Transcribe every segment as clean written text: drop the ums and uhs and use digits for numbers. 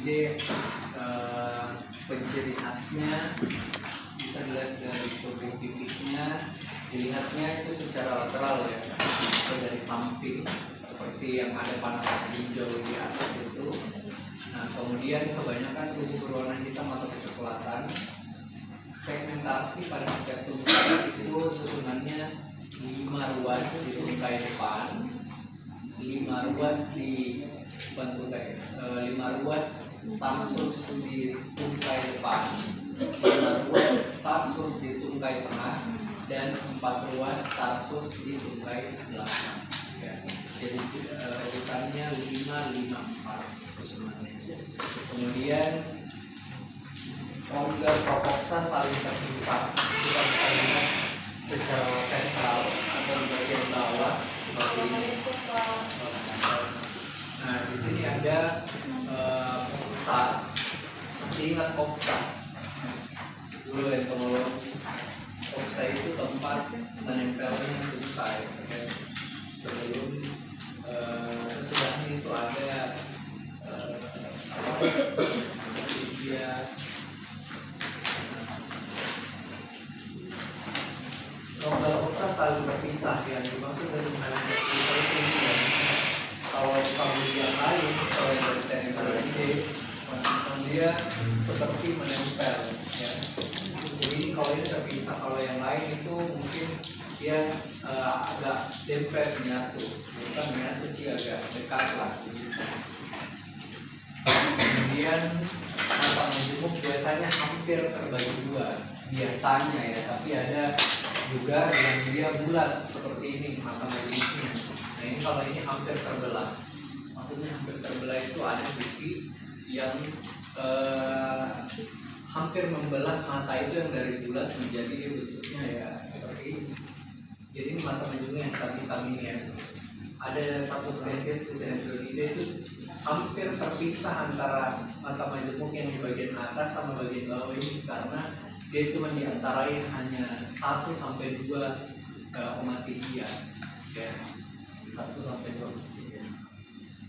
Terminide penciri khasnya bisa dilihat dari tubuh bibitnya, dilihatnya itu secara lateral ya, atau dari samping seperti yang ada panah hijau di atas itu. Nah, kemudian kebanyakan tubuh berwarna hitam atau kecoklatan. Segmentasi pada tingkat tungkai itu susunannya 5 ruas di tungkai depan, 5 ruas di tungkai, 5 ruas tarsus di tungkai depan, 5 ruas tarsus di tungkai tengah, dan 4 ruas tarsus di tungkai belakang. Ya, jadi urutannya 5-5-4 susunannya. Kemudian rongga prokoksa saling terpisah, kita bisa lihat secara ventral atau di bagian bawah seperti ini. Nah, di sini ada koksa. Masih ingat koksa? Dulu entomologi. Koksa itu tempat menempelnya tungkai. Sebelum sesudahnya itu ada dia rongga koksa saling terpisah. Yang dimaksud dari saling terpisah itu kalau kamu yang lain selain dari Terminide, dia seperti menempel ya. Jadi kalau ini terpisah, kalau yang lain itu mungkin dia agak dempet menyatu, bukan menyatu sih, agak dekat lah. Kemudian mata menjemuk biasanya hampir terbagi dua, biasanya ya, tapi ada juga yang dia bulat seperti ini mata menjemuknya. Nah, ini kalau ini hampir terbelah, maksudnya hampir terbelah itu ada sisi yang hampir membelah mata itu yang dari bulat menjadi dia bentuknya ya seperti ini. Jadi mata menjemuk yang hitam ini ya. Ada satu spesies di Terminide itu hampir terpisah antara mata majemuk yang di bagian atas sama bagian bawah ini, karena dia cuma diantarai hanya 1-2 ommatidia ya, 1-2 ommatidia.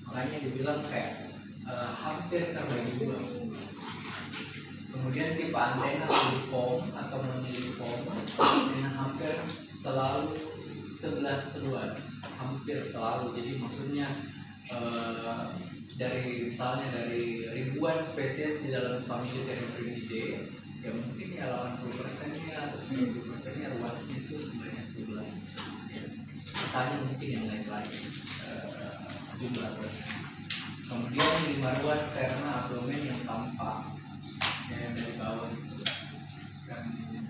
Makanya dibilang kayak hampir terbagi dua. Kemudian tipe antena uniform atau non-uniform dengan hampir selalu 11 ruas, hampir selalu. Jadi maksudnya dari misalnya dari ribuan spesies di dalam famili Terminide, ya mungkin ya 80%-nya atau 90%-nya ruasnya itu sebanyak 11. Sisanya mungkin yang lain-lain jumlah ruas. Kemudian 5 ruas sterna abdomen yang tampak yang dari bawah itu. Sekarang ini.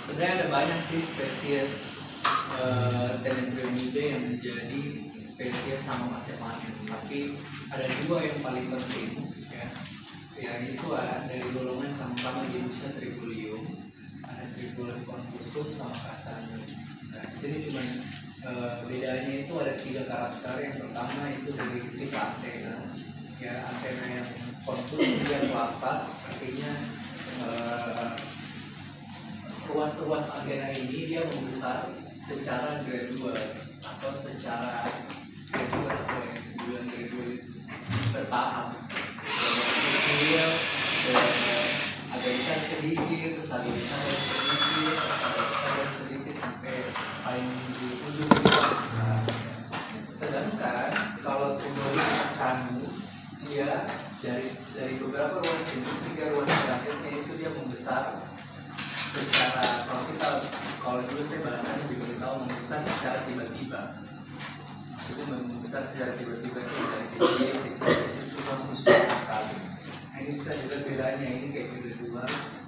Sebenarnya ada banyak sih spesies Terminide yang menjadi spesies sama masyarakat, tapi ada 2 yang paling penting ya, yaitu ada dari golongan sama-sama genusnya Tribulum, ada Tribulum confusum sama Cassandra. Nah, di sini cuma bedanya itu ada 3 karakter. Yang pertama itu dari tipe antena ya, antena yang confusum dia melapat, artinya ruas-ruas antena ini dia membesar secara gradual atau secara gradual atau gradual bertahap. Dia agak besar sedikit, terus agak besar sedikit, agak besar sedikit sampai paling di ujung. Sedangkan kalau tumbuhan Cassandra dia dari beberapa ruas ini, 3 ruas terakhirnya itu dia membesar secara, kalau dulu saya bahasanya diberitahu membesar secara tiba-tiba. Itu membesar secara tiba-tiba itu dari kecil itu langsung besar sekali. Nah, ini bisa juga bedanya, ini kayak beda 2.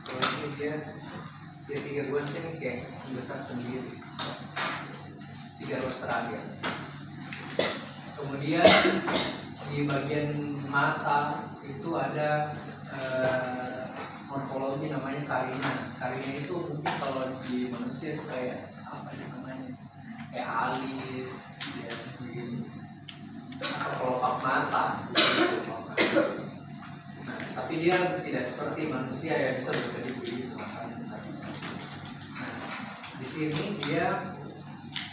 Kalau ini dia 3 ruas ini kayak membesar sendiri, 3 ruas terakhir. Kemudian di bagian mata itu ada morfologi namanya karina. Karina itu mungkin kalau di manusia itu kayak apa namanya, kayak alis ya, begini, atau kelopak mata. Nah, tapi dia tidak seperti manusia ya, bisa berbeda begitu makanya. Nah, di sini dia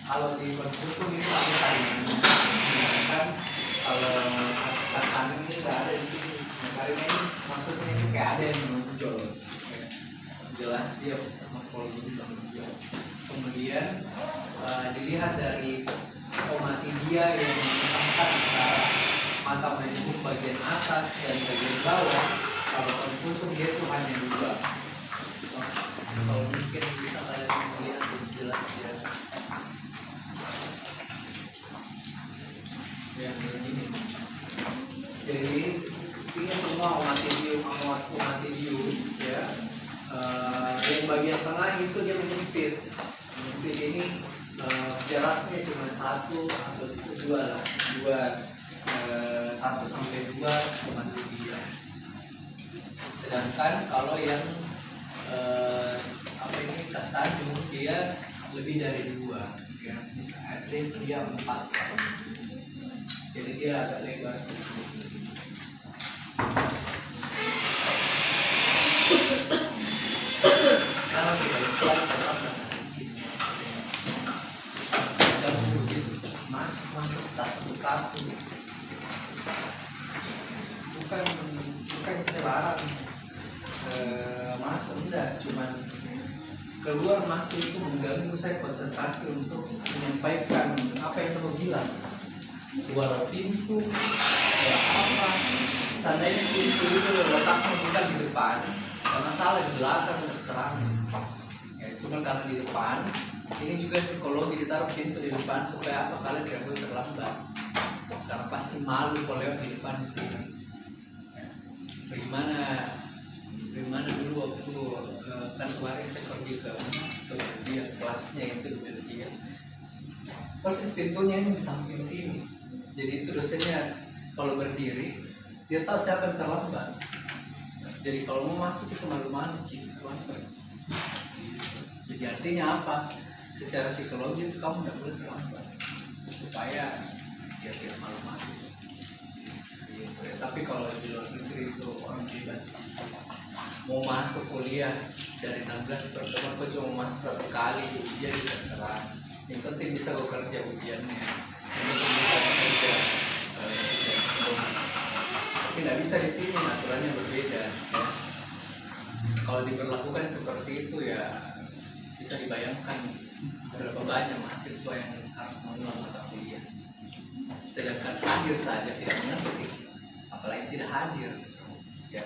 Kalau di konsumsi itu ada tadi kan, kalau tangan ini nggak ada di sini. Nah, karena ini maksudnya itu kayak ada yang menonjol, ya. Jelas dia morfologi menonjol. Kemudian dilihat dari omatidia yang disangkat antara mata menyentuh bagian atas dan bagian bawah. Kalau konsumsi dia itu hanya dua. Kalau mungkin bisa kalian lihat lebih jelas ya. Yang ini. Jadi ini semua omatidium ya. Yang bagian tengah itu dia menyempit. Menyempit ini jaraknya cuma 1 atau 2 lah. 1 sampai 2 omatidia. Sedangkan kalau yang castanum dia lebih dari 2 ya, bisa at least dia 4, jadi dia agak lebar sedikit. Kalau kita lihat masuk satu bukan dilarang masuk, enggak, cuman keluar masuk itu mengganggu saya konsentrasi untuk menyampaikan apa yang saya bilang. Suara pintu, suara apa, seandainya pintu itu letaknya bukan di depan, karena salah di belakang terserah. Ya, cuma karena di depan, ini juga psikologi ditaruh pintu di depan supaya apa, kalian tidak boleh terlambat, karena pasti malu kalau lewat di depan di sini. Ya. Bagaimana dulu waktu kan kemarin saya pergi ke dia kelasnya itu di Belgia, persis pintunya ini di samping sini. Jadi itu dosennya kalau berdiri dia tahu siapa yang terlambat. Jadi kalau mau masuk itu malu-malu gitu. Jadi artinya apa? Secara psikologi itu kamu tidak boleh terlambat supaya dia tidak malu-malu. Gitu. Tapi kalau di luar negeri itu orang bebas. Mau masuk kuliah dari 16 pertemuan kok cuma masuk 1 kali ujian terserah. Yang penting bisa bekerja ujiannya. Tapi tidak bisa di sini, aturannya berbeda. Ya. Kalau diberlakukan seperti itu ya bisa dibayangkan berapa banyak mahasiswa yang harus mengulang mata kuliah. Sedangkan hadir saja tidak mengerti, apalagi tidak hadir. Ya.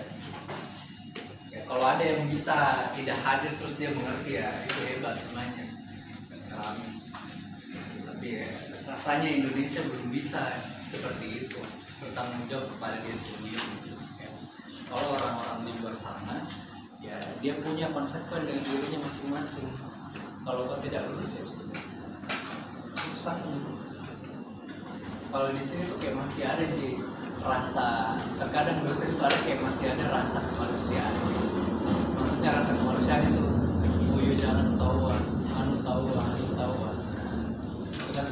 Ya, kalau ada yang bisa tidak hadir terus dia mengerti ya itu hebat semuanya. Terserah. Tapi ya, rasanya Indonesia belum bisa seperti itu, bertanggung jawab kepada diri sendiri. Ya. Kalau orang-orang di luar sana, ya dia punya konsekuensi dengan dirinya masing-masing. Kalau kau tidak lulus ya sudah. Kalau di sini tuh kayak masih ada sih rasa, terkadang dosen itu ada kayak masih ada rasa kemanusiaan. Maksudnya rasa kemanusiaan itu, oh iya jangan tawar, tawar. Itu kan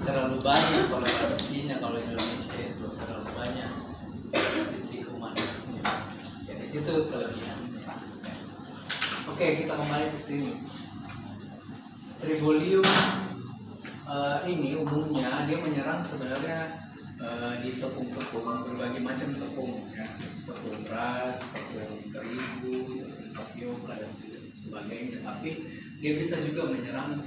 terlalu banyak toleransinya kalau Indonesia itu terlalu banyak sisi humanisnya. Ya di situ kelebihannya. Oke, kita kembali ke sini. Tribolium ini umumnya dia menyerang sebenarnya di tepung-tepung, berbagai macam tepung ya, tepung beras, tepung terigu, tepung tapioka dan sebagainya. Tapi dia bisa juga menyerang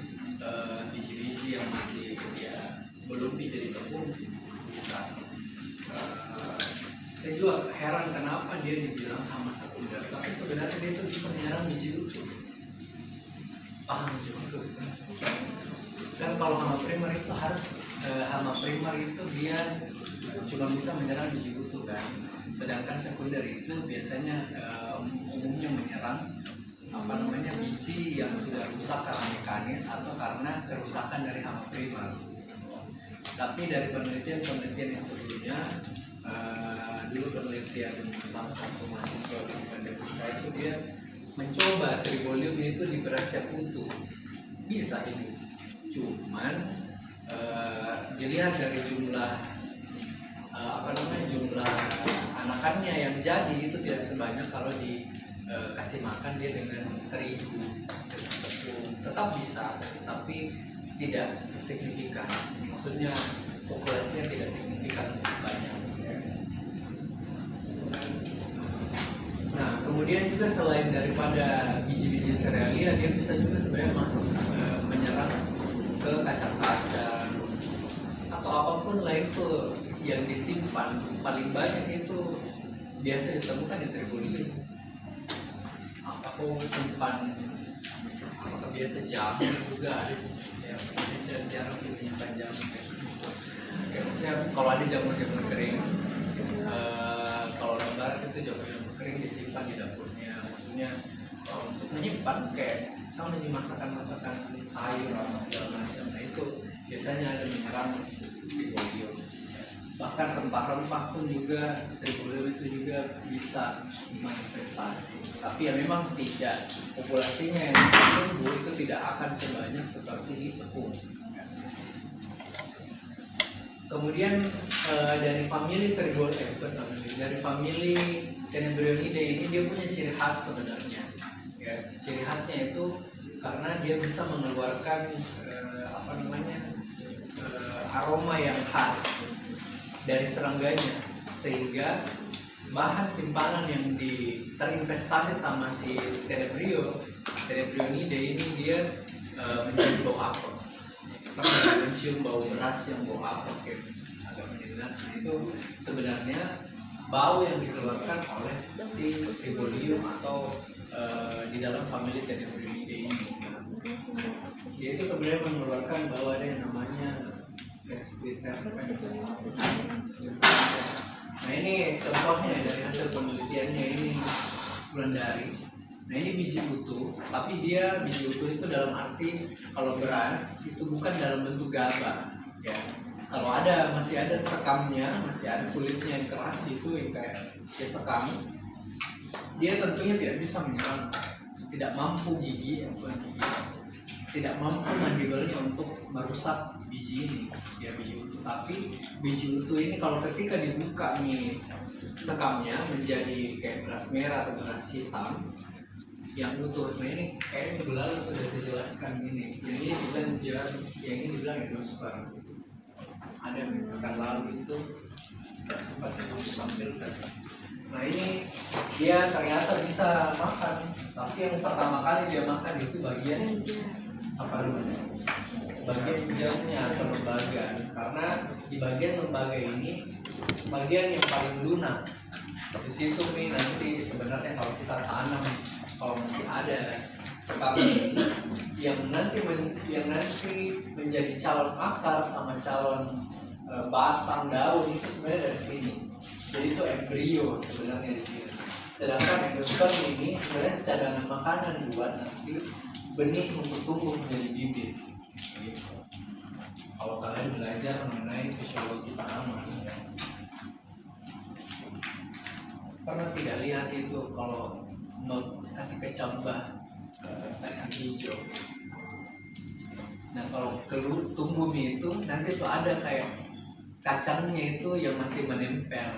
biji-biji yang masih ya belum jadi tepung bisa. Saya juga heran kenapa dia dibilang hama sekunder, tapi sebenarnya dia itu bisa menyerang biji utuh. Paham maksudnya? Kan kalau hama primer itu harus hama primer itu dia cuma bisa menyerang biji utuh kan, sedangkan sekunder itu biasanya umumnya menyerang biji yang sudah rusak karena mekanis atau karena kerusakan dari hama primer. Tapi dari penelitian yang sebelumnya, dulu penelitian salah satu mahasiswa di Indonesia itu dia mencoba tribolium itu di beras yang utuh, bisa hidup. Cuman dilihat dari jumlah jumlah anakannya yang jadi itu tidak sebanyak kalau dikasih makan dia dengan terigu, dengan tepung. Tetap bisa, tapi tidak signifikan, maksudnya populasinya tidak signifikan banyak. Nah, kemudian juga selain daripada biji-biji serealia, dia bisa juga sebenarnya masuk menyerang ke kacang-kacang atau apapun lain tuh yang disimpan. Paling banyak itu biasa ditemukan di Tribolium. Aku simpan, apakah biasa jamur juga ada ya, saya jarang sih menyimpan jamur kayak misalnya kalau ada jamur-jamur kering, kalau orang barat itu jamur-jamur kering disimpan di dapurnya, maksudnya untuk menyimpan kayak sama di masakan-masakan sayur atau segala macam. Nah itu biasanya ada menyerang Tribolium. Bahkan rempah-rempah pun juga Tribolium itu juga bisa manifestasi. Tapi ya memang tidak, populasinya yang tumbuh itu tidak akan sebanyak seperti di tepung. Kemudian dari famili Tribolium, dari famili Tenebrionidae ini dia punya ciri khas sebenarnya. Ya, ciri khasnya itu karena dia bisa mengeluarkan aroma yang khas dari serangganya, sehingga bahan simpanan yang terinvestasi sama si Tenebrionidae ini dia menjadi bau apel. Pernah mencium bau beras yang bau apel kayak agak menyengat. Itu sebenarnya bau yang dikeluarkan oleh si Tribolium atau di dalam famili Tenebrionidae ini. Dia itu sebenarnya mengeluarkan bau ada yang namanya Nah ini contohnya dari hasil penelitiannya, ini Wulandari. Nah ini biji utuh, tapi dia biji utuh itu dalam arti kalau beras itu bukan dalam bentuk gabah ya. Kalau masih ada sekamnya, masih ada kulitnya yang keras itu yang kayak sekam, dia tentunya tidak bisa menyerang, tidak mampu tidak mampu mandibelnya untuk merusak biji ini ya, biji utuh. Tapi biji utuh ini kalau ketika dibuka nih sekamnya menjadi kayak beras merah atau beras hitam yang utuh. Nah ini kayaknya minggu lalu sudah saya jelaskan ini. Yang ini dibilang jar, yang ini dibilang endosperm. Ada pekan lalu itu sempat saya tampilkan. Nah ini dia ternyata bisa makan, tapi yang pertama kali dia makan itu bagian apa namanya? Bagian jamnya atau lembaga, karena di bagian lembaga ini bagian yang paling lunak. Di situ nih nanti sebenarnya kalau kita tanam, kalau masih ada sekam ini yang nanti menjadi calon akar sama calon batang daun itu sebenarnya dari sini. Jadi itu embrio sebenarnya di sini. Sedangkan endosperm ini sebenarnya cadangan makanan buat nanti benih untuk tumbuh menjadi bibit. Gitu. Kalau kalian belajar mengenai fisiologi tanaman, pernah tidak lihat itu kalau mau kasih kecambah kacang hijau. Nah kalau tumbuh itu nanti tuh ada kayak kacangnya itu yang masih menempel.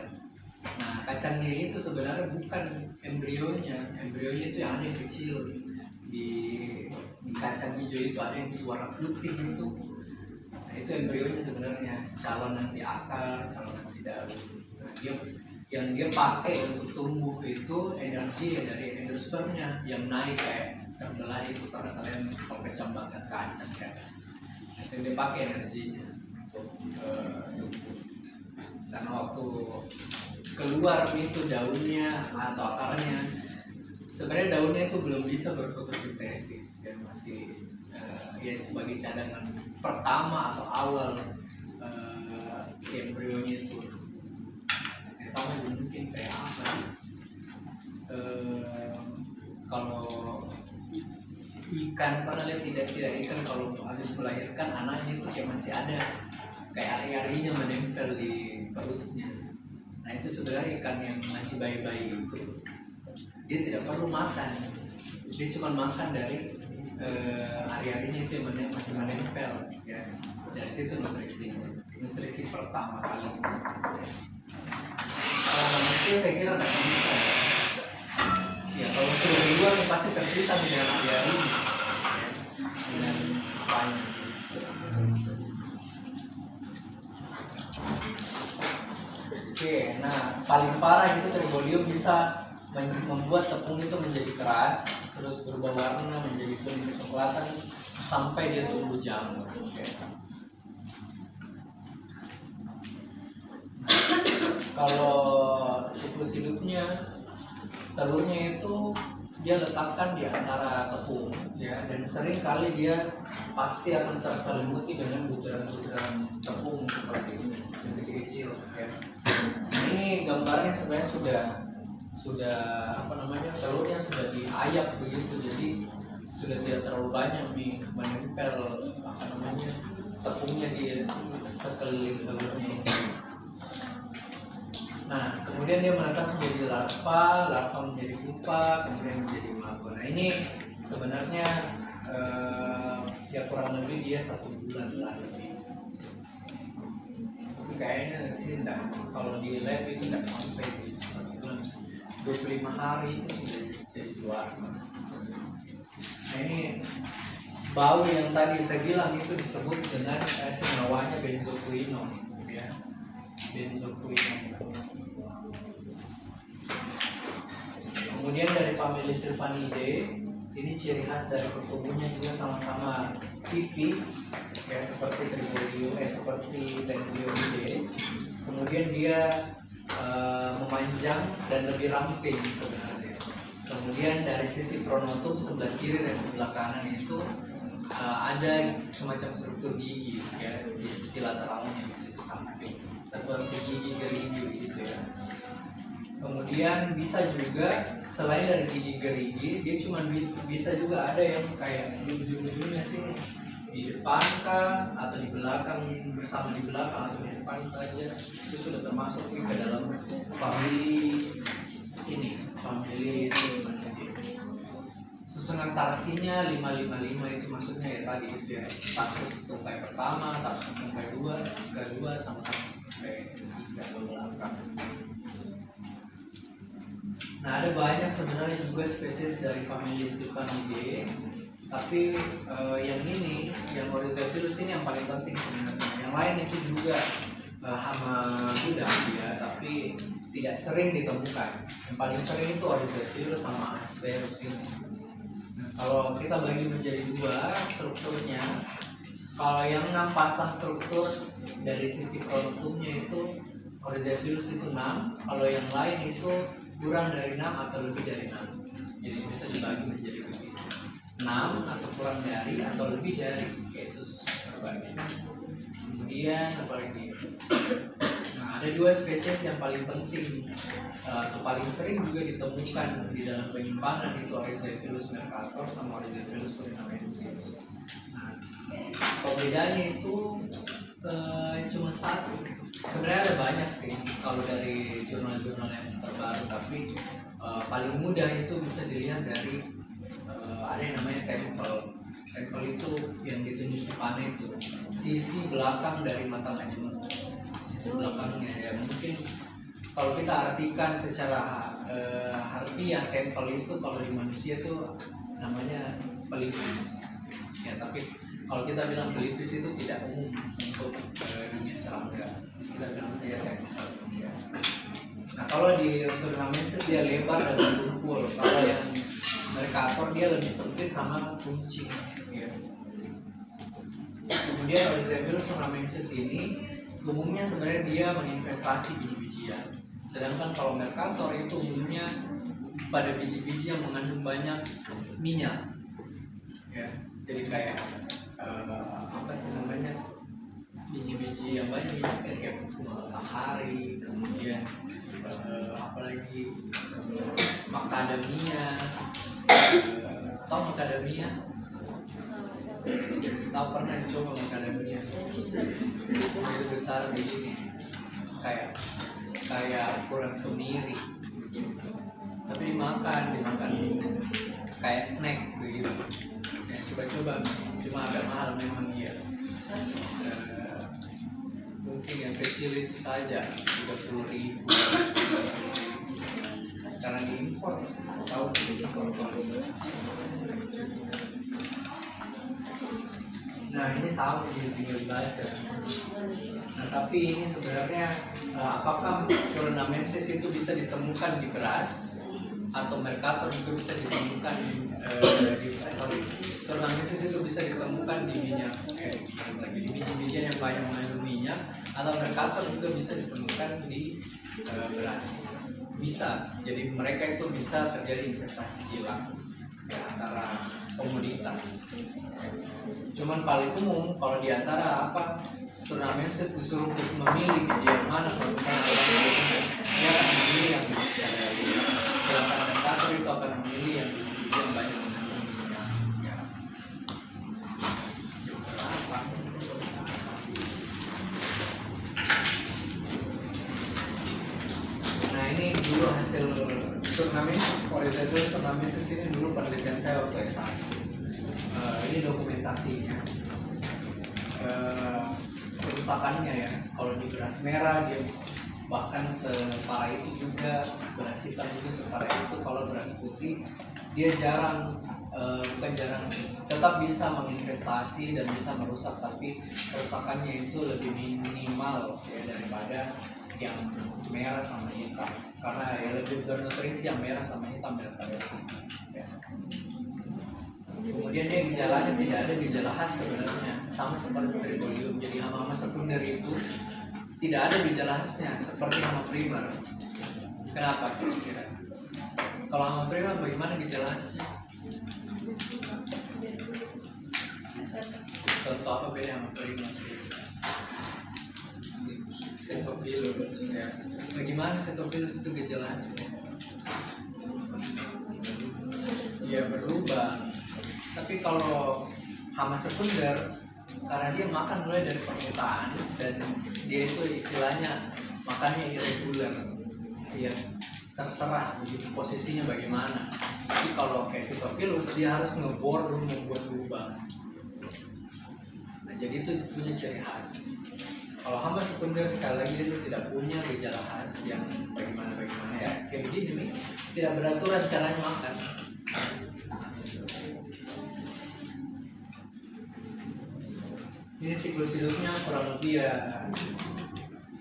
Nah kacangnya itu sebenarnya bukan embrionya itu yang ada yang kecil di kacang hijau itu, ada yang warna putih itu. Nah itu embrionya sebenarnya, calon nanti akar, calon nanti daun. Nah yang dia pakai untuk tumbuh itu energi dari endospermnya yang naik kayak terbelah itu, karena kalian kalau kecambahkan kacang kan, itu dia pakai energinya untuk tumbuh. Karena waktu keluar itu daunnya atau akarnya, sebenarnya daunnya itu belum bisa berfotosintesis ya, masih ya sebagai cadangan pertama atau awal si embrionya itu. Sama juga mungkin kayak apa kalau ikan, pernah lihat tidak ikan kalau habis melahirkan anaknya itu kayak masih ada kayak ari-arinya menempel di perutnya. Nah itu sebenarnya ikan yang masih bayi-bayi itu dia tidak perlu makan, dia cuma makan dari ari-arinya itu yang masih menempel ya. Dari situ nutrisi pertama kali. Itu saya kira nggak bisa ya, kalau sudah di luar pasti terpisah dengan ari-arinya ya, dengan apanya. Oke, nah paling parah itu Tribolium bisa membuat tepung itu menjadi keras, terus berubah warna menjadi kuning kecoklatan sampai dia tumbuh jamur. Oke. Kalau siklus hidupnya, telurnya itu dia letakkan di antara tepung, ya, dan sering kali dia pasti akan terselimuti dengan butiran-butiran tepung seperti ini, yang kecil-kecil, ya. Nah, ini gambarnya sebenarnya sudah apa namanya, telurnya sudah diayak begitu, jadi sudah tidak terlalu banyak nih menempel apa namanya tepungnya di sekeliling telurnya. Nah, kemudian dia menetas menjadi larva menjadi pupa, kemudian menjadi maggot. Nah, ini sebenarnya ya kurang lebih dia 1 bulan lah lebih. Tapi kayaknya sih enggak, kalau di lab itu enggak sampai 1 bulan. 25 hari itu sudah jadi dewasa. Nah, ini bau yang tadi saya bilang itu disebut dengan senyawanya benzoquinone, ya. Benzoquinone. Kemudian dari famili Sylvanidae, ini ciri khas dari tubuhnya juga sama-sama pipi, ya, seperti Tribolium, seperti Dendrioideae. Kemudian dia memanjang dan lebih ramping sebenarnya. Kemudian dari sisi pronotum sebelah kiri dan sebelah kanan itu ada semacam struktur gigi, ya, di sisi lateralnya di situ samping, seperti gigi gerigi gitu, ya. Kemudian bisa juga selain dari gigi gerigi, dia cuma bisa juga ada yang kayak di ujung-ujungnya sini, di depan kah atau di belakang, bersama di belakang atau di depan saja, itu sudah termasuk ke dalam famili ini, famili susunan tarsinya 555 itu maksudnya ya tadi itu, ya, tarsus tungkai pertama, tarsus tungkai kedua sama tarsus tungkai ketiga ke belakang. Nah, ada banyak sebenarnya juga spesies dari famili Sylvanidae, tapi yang ini, yang Oryzophilus ini yang paling penting sebenarnya. Yang lain itu juga hama gudang, ya, tapi tidak sering ditemukan. Yang paling sering itu Oryzophilus sama Asperus ini. Nah, kalau kita bagi menjadi 2 strukturnya, kalau yang 6 pasang struktur dari sisi pronotumnya itu Oryzophilus itu 6, kalau yang lain itu kurang dari 6 atau lebih dari 6. Jadi bisa dibagi menjadi begitu, 6 atau kurang dari atau lebih dari, yaitu terbagi. Kemudian apalagi, nah, ada 2 spesies yang paling penting atau paling sering juga ditemukan di dalam penyimpanan, itu Oryzophilus mercator sama Oryzophilus ornamensis. Nah, perbedaannya itu cuma 1. Sebenarnya ada banyak sih kalau dari jurnal-jurnal yang terbaru, tapi paling mudah itu bisa dilihat dari ada yang namanya temple. Temple itu yang ditunjuk di panah itu sisi belakang dari mata majemuk, sisi belakangnya, ya. Mungkin kalau kita artikan secara harfiah, temple itu kalau di manusia itu namanya pelipis, ya, tapi kalau kita bilang pelipis itu tidak umum untuk dunia serangga, kita bilang saja temple, ya. Nah, kalau di ornamensis dia lebar dan berkumpul, kalau yang mercator dia lebih sempit sama kuncing, ya. Kemudian Oryzophilus ornamensis ini umumnya sebenarnya dia menginvestasi biji-bijian, sedangkan kalau mercator itu umumnya pada biji-biji yang mengandung banyak minyak, ya. Jadi kayak apa sih namanya, biji-biji yang banyak minyaknya kayak matahari, kemudian apalagi macadamia. Tahu macadamia? Tahu, pernah coba macadamia? Itu besar begini, kayak ukuran kemiri, tapi dimakan kayak snack begitu. Ya, coba-coba, cuma agak mahal memang, ya. Mungkin yang kecil itu saja 30.000. Cara diimpor, tahu diimpor. Nah ini sama jadi tinggal belajar. Nah tapi ini sebenarnya apakah Soranamensis itu bisa ditemukan di beras atau Mercator itu bisa ditemukan Soranamensis itu bisa ditemukan di minyak di biji-bijian yang banyak mengandung minyak, atau Mercator juga bisa ditemukan di beras. Bisa, jadi mereka itu bisa terjadi investasi silang ya, antara komoditas. Cuman paling umum kalau diantara apa Soranamensis disuruh memilih biji yang mana, kalau misalnya dia akan memilih yang bisa dari, sedangkan Mercator itu akan memilih yang biji yang banyak mengandung minyak. Nah ini dulu hasil Soranamensis ini dulu penelitian saya waktu S1. Ini dokumentasinya. Kerusakannya ya, kalau di beras merah dia bahkan separah itu juga, beras hitam juga separah itu. Kalau beras putih dia jarang, bukan jarang sih, tetap bisa menginvestasi dan bisa merusak, tapi kerusakannya itu lebih minimal ya daripada yang merah sama hitam, karena ya lebih bernutrisi yang merah sama hitam daripada putih ya. Kemudian dia gejalanya tidak ada gejala khas sebenarnya, sama seperti tribolium. Jadi hama-hama sekunder itu tidak ada gejala khasnya seperti hama primer. Kenapa kira-kira? Kalau hama primer bagaimana gejala khasnya? Contoh apa beda hama primer? Xanthophilus ya. Bagaimana Xanthophilus itu gejala khasnya? Ya berubah. Tapi kalau hama sekunder, karena dia makan mulai dari permukaan dan dia itu istilahnya makannya irregular, ya terserah begitu posisinya bagaimana. Tapi kalau kayak Xanthophilus dia harus ngebor dulu membuat lubang. Nah jadi itu punya ciri khas. Kalau hama sekunder sekali lagi itu tidak punya gejala khas yang bagaimana ya. Kayak begini nih, tidak beraturan caranya makan. Ini siklus hidupnya kurang lebih ya,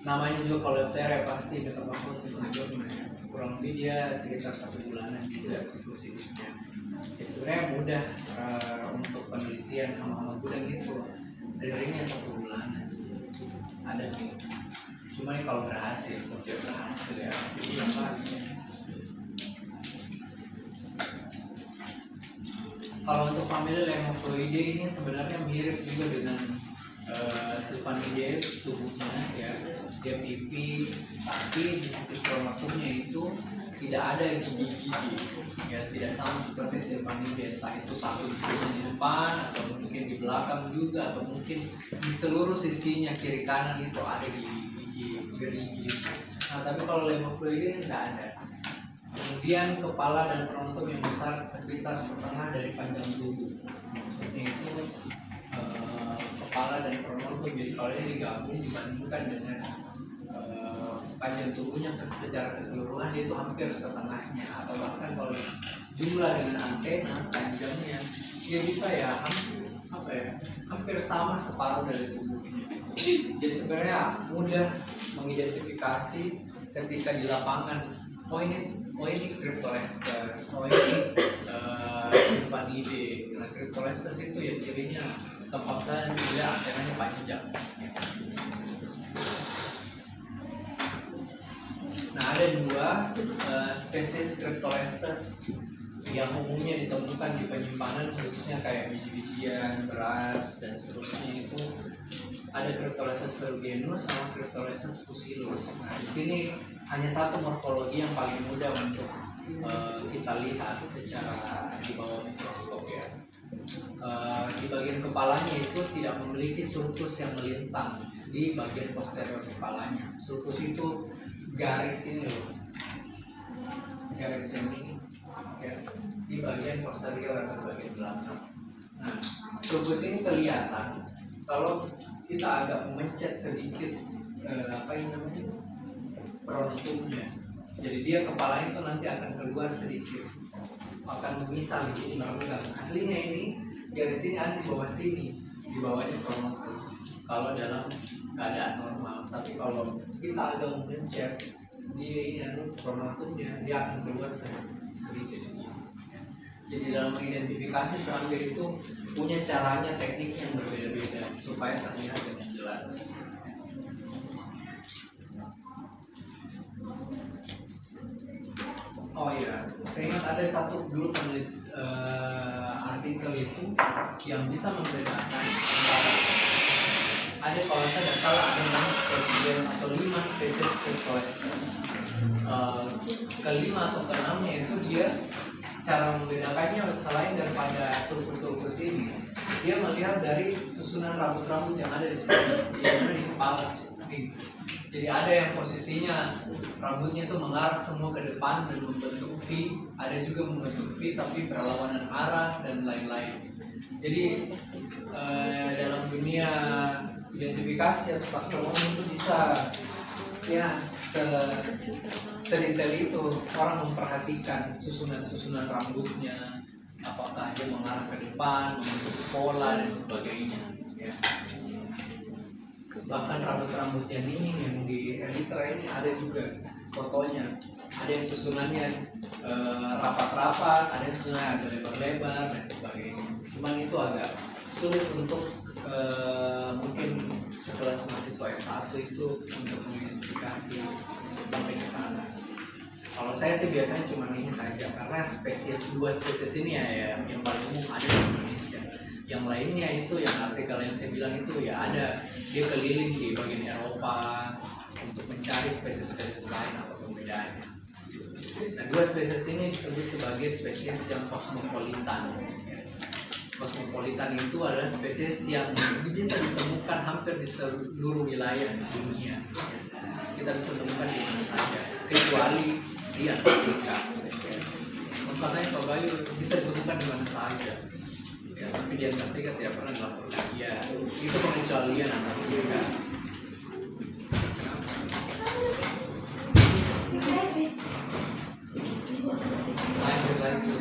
namanya juga Coleoptera pasti Metamorphosis nocturna ya. Kurang lebih dia sekitar 1 bulanan gitu ya siklus hidupnya. Jadi sebenarnya mudah untuk penelitian hama-hama gudang itu, ringnya 1 bulanan ada nih. Cuma ini kalau berhasil ya ini apa? Kalau untuk famili Lemophoidae ini sebenarnya mirip juga dengan Sylvanidae tubuhnya ya, dia pipi, tapi di sisi pronotumnya itu tidak ada gigi-gigi ya, tidak sama seperti Sylvanidae, entah itu satu giginya di depan atau mungkin di belakang juga, atau mungkin di seluruh sisinya kiri kanan itu ada gigi gerigi. Nah tapi kalau Lemophoidae tidak ada. Kemudian kepala dan pronotum yang besar sekitar setengah dari panjang tubuh. Maksudnya itu kepala dan pronotum, jadi kalau ini digabung dibandingkan dengan panjang tubuhnya secara keseluruhan dia itu hampir setengahnya, atau bahkan kalau jumlah dengan antena panjangnya dia bisa ya hampir sama separuh dari tubuhnya. Jadi sebenarnya mudah mengidentifikasi ketika di lapangan. Oh ini Cryptolestes, oh ini Sylvanidae. Nah Cryptolestes itu ya cirinya tempat saya juga antenanya panjang. Nah ada 2 spesies Cryptolestes yang umumnya ditemukan di penyimpanan, khususnya kayak biji-bijian, beras dan seterusnya itu. Ada Cryptolestes ferruginus sama Cryptolestes fusilus. Nah di sini hanya satu morfologi yang paling mudah untuk kita lihat secara di bawah mikroskop ya. Di bagian kepalanya itu tidak memiliki sulcus yang melintang di bagian posterior kepalanya. Sulcus itu garis ini loh, garis yang ini ya, di bagian posterior atau bagian belakang. Nah sulcus ini kelihatan kalau kita agak memencet sedikit pronotumnya. Jadi dia kepalanya itu nanti akan keluar sedikit, akan memisah begini baru. Aslinya ini garis ini ada di bawah sini, di bawahnya pronotum kalau dalam keadaan normal. Tapi kalau kita agak mencet dia ini pronotumnya, dia akan keluar sedikit. Jadi dalam identifikasi serangga itu punya caranya, teknik yang berbeda-beda supaya terlihat dengan jelas. Oh iya, saya ingat ada satu dulu artikel itu yang bisa membedakan antara ada, kalau saya tidak salah, ada 6 spesies atau 5 spesies Cryptolestes. Kelima atau keenamnya itu dia cara membedakannya selain daripada sulcus ini, dia melihat dari susunan rambut-rambut yang ada di sini, di kepala. Jadi ada yang posisinya rambutnya itu mengarah semua ke depan dan membentuk V, ada juga membentuk V tapi berlawanan arah dan lain-lain. Jadi dalam dunia identifikasi atau taksonomi itu bisa ya sedetail itu orang memperhatikan susunan rambutnya, apakah dia mengarah ke depan, membentuk pola dan sebagainya. Ya. Bahkan rambut-rambut yang ini yang di Elytra ini ada juga fotonya, ada yang susunannya rapat-rapat, ada yang susunannya agak lebar-lebar dan sebagainya. Cuman itu agak sulit untuk mungkin sekelas mahasiswa S1 itu untuk mengidentifikasi sampai ke sana. Kalau saya sih biasanya cuma ini saja, karena dua spesies ini ya yang paling umum ada di Indonesia. Yang lainnya itu yang artikel yang saya bilang itu ya ada, dia keliling di bagian Eropa untuk mencari spesies-spesies lain atau perbedaannya. Nah, dua spesies ini disebut sebagai spesies yang kosmopolitan. Kosmopolitan itu adalah spesies yang bisa ditemukan hampir di seluruh wilayah dunia. Kita bisa temukan di mana saja, kecuali di Antartika. Katanya Pak Bayu bisa ditemukan di mana saja. Ya, tapi di Antartika tidak pernah dilaporkan. Ya, itu pengecualian Antartika. Lanjut.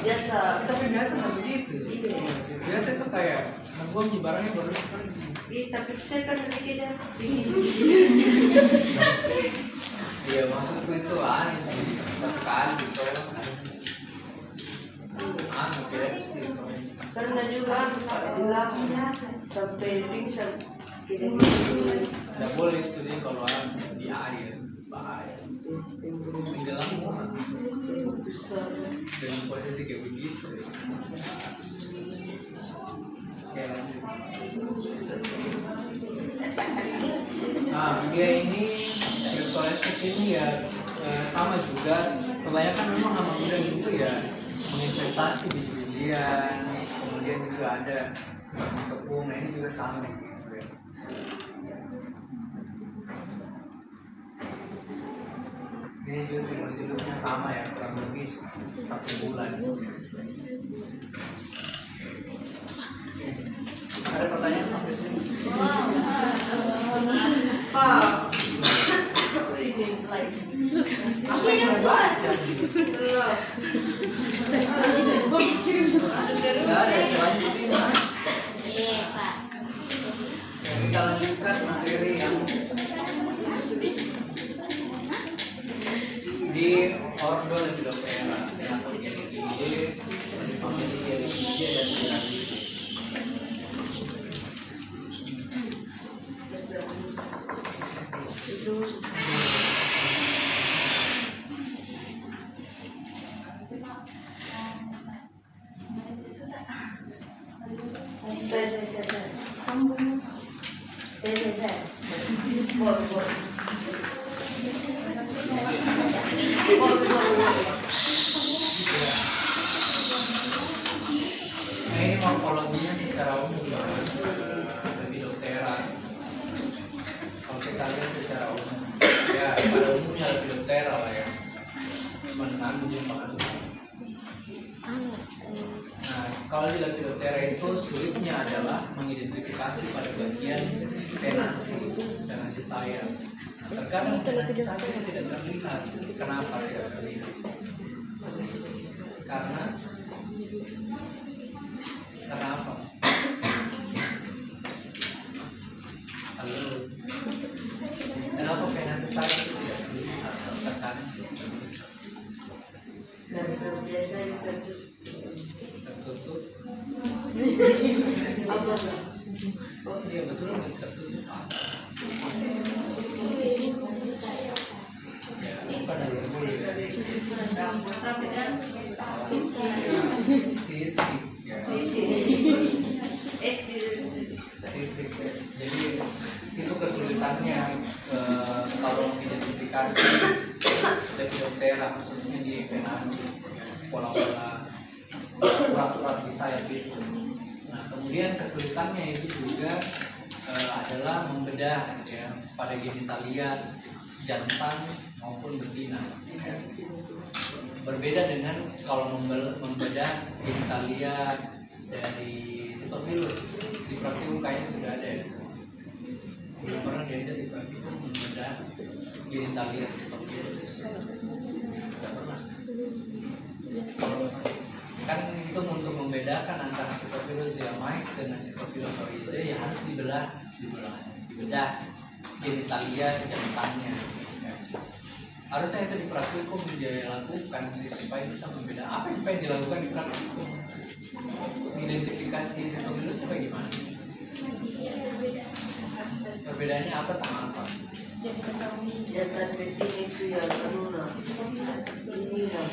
Biasa, tapi biasa nggak begitu. Biasa itu kayak gua barangnya baru pergi. Tapi saya kan mikirnya iya, maksudku itu aneh sih, sekali gitu. Kira sih. Karena juga bilangnya sampai pingsan tidak boleh itu dia kalau di air bahaya. Tenggelam orang dengan posisi kayak begitu. Nah, dia ini Cryptolestes ini ya sama juga. Kebanyakan memang anak muda itu ya menginvestasi biji-bijian, kemudian juga ada tepung. Nah, ini juga sama gitu ya. Ini juga siklus-siklusnya sama ya, kurang lebih 1 bulan. Ada pertanyaan sampai sini? Pak, ada selanjutnya. Kita lanjutkan materi yang di ordo Lepidoptera atau Gelikidae, di famili Gelikidae dan Pyramidae. Nah, ini morfologinya secara umum Lepidoptera. Kalau kita lihat secara umum, ya pada umumnya Lepidoptera lah ya. Cuman mengandung jepang. Nah, kalau di Lepidoptera itu sulitnya adalah mengidentifikasi pada bagian venasi sayap. Nah, terkadang venasi sayap itu tidak terlihat. Kenapa tidak terlihat? Karena apa? Halo. Kenapa venasi sayap itu tidak terlihat? Terkadang Karena biasanya tertutup. apa? Oh iya betul, nggak tertutup. Ya, bukan dulu ya. Sisik. Ya. Sisik. Ya. Jadi itu kesulitannya kalau mengidentifikasi Lepidoptera khususnya di venasi, pola-pola urat-urat di sayap itu. Nah, kemudian kesulitannya itu juga adalah membedah ya pada genitalia jantan maupun betina. Ya. Berbeda dengan kalau membedah genitalia dari Sitophilus. Di Praktikum kayaknya sudah ada ya. Belum pernah diajak di Praktikum membedah genitalia Sitophilus. Sudah pernah. Kan itu untuk membedakan antara Sitophilus ziamais dengan Sitophilus oryzae ya harus dibedah genitalia jantannya. Ya. Harusnya itu di praktikum dilakukan supaya bisa membedakan apa yang dilakukan di praktikum. Identifikasi Sitophilus bagaimana? Perbedaannya apa sama apa? Jantan betina itu yang menurun. Ini lah.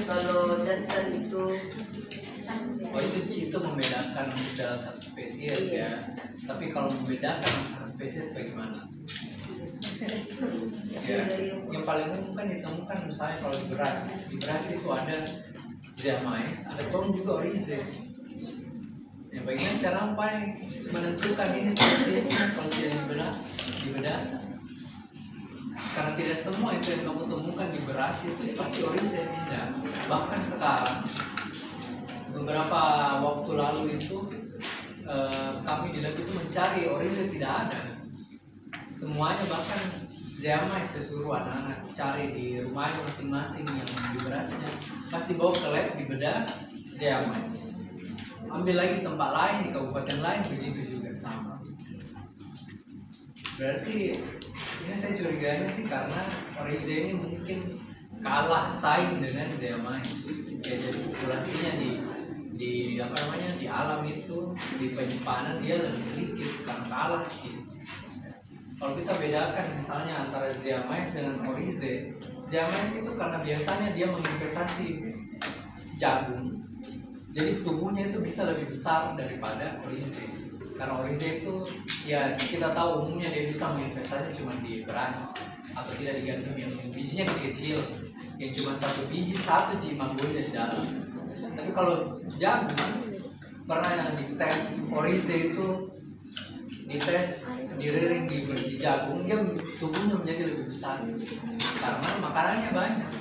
Kalau jantan itu Oh itu membedakan dalam satu spesies ya. Tapi kalau membedakan antara spesies bagaimana? Ya, yang paling umum kan ditemukan misalnya kalau di beras itu ada ziamais, ada tom juga oryzae. Ya, bagaimana cara paling menentukan ini spesiesnya kalau tidak dibedah? Karena tidak semua itu yang kamu temukan di beras itu pasti oryzae tidak. Bahkan sekarang beberapa waktu lalu itu kami di lab itu mencari oryzae tidak ada. Semuanya bahkan ziamais sesuruh anak-anak cari di rumahnya masing-masing yang di berasnya pasti bawa ke lab dibedah ziamais. Ambil lagi di tempat lain di kabupaten lain begitu juga sama. Berarti ini saya curiganya sih karena oryzae ini mungkin kalah saing dengan ziamais. Ya, jadi populasinya di apa namanya di alam itu di penyimpanan dia lebih sedikit karena kalah gitu. Kalau kita bedakan misalnya antara ziamais dengan oryzae, ziamais itu karena biasanya dia menginvestasi jagung, jadi tubuhnya itu bisa lebih besar daripada oryzae. Karena oryzae itu ya kita tahu umumnya dia bisa menginvestasi cuma di beras atau tidak di gandum yang bijinya kecil, yang cuma satu biji manggonya di dalam. Tapi kalau jagung pernah yang dites oryzae itu dites diriring di jagung dia tubuhnya menjadi lebih besar karena makanannya banyak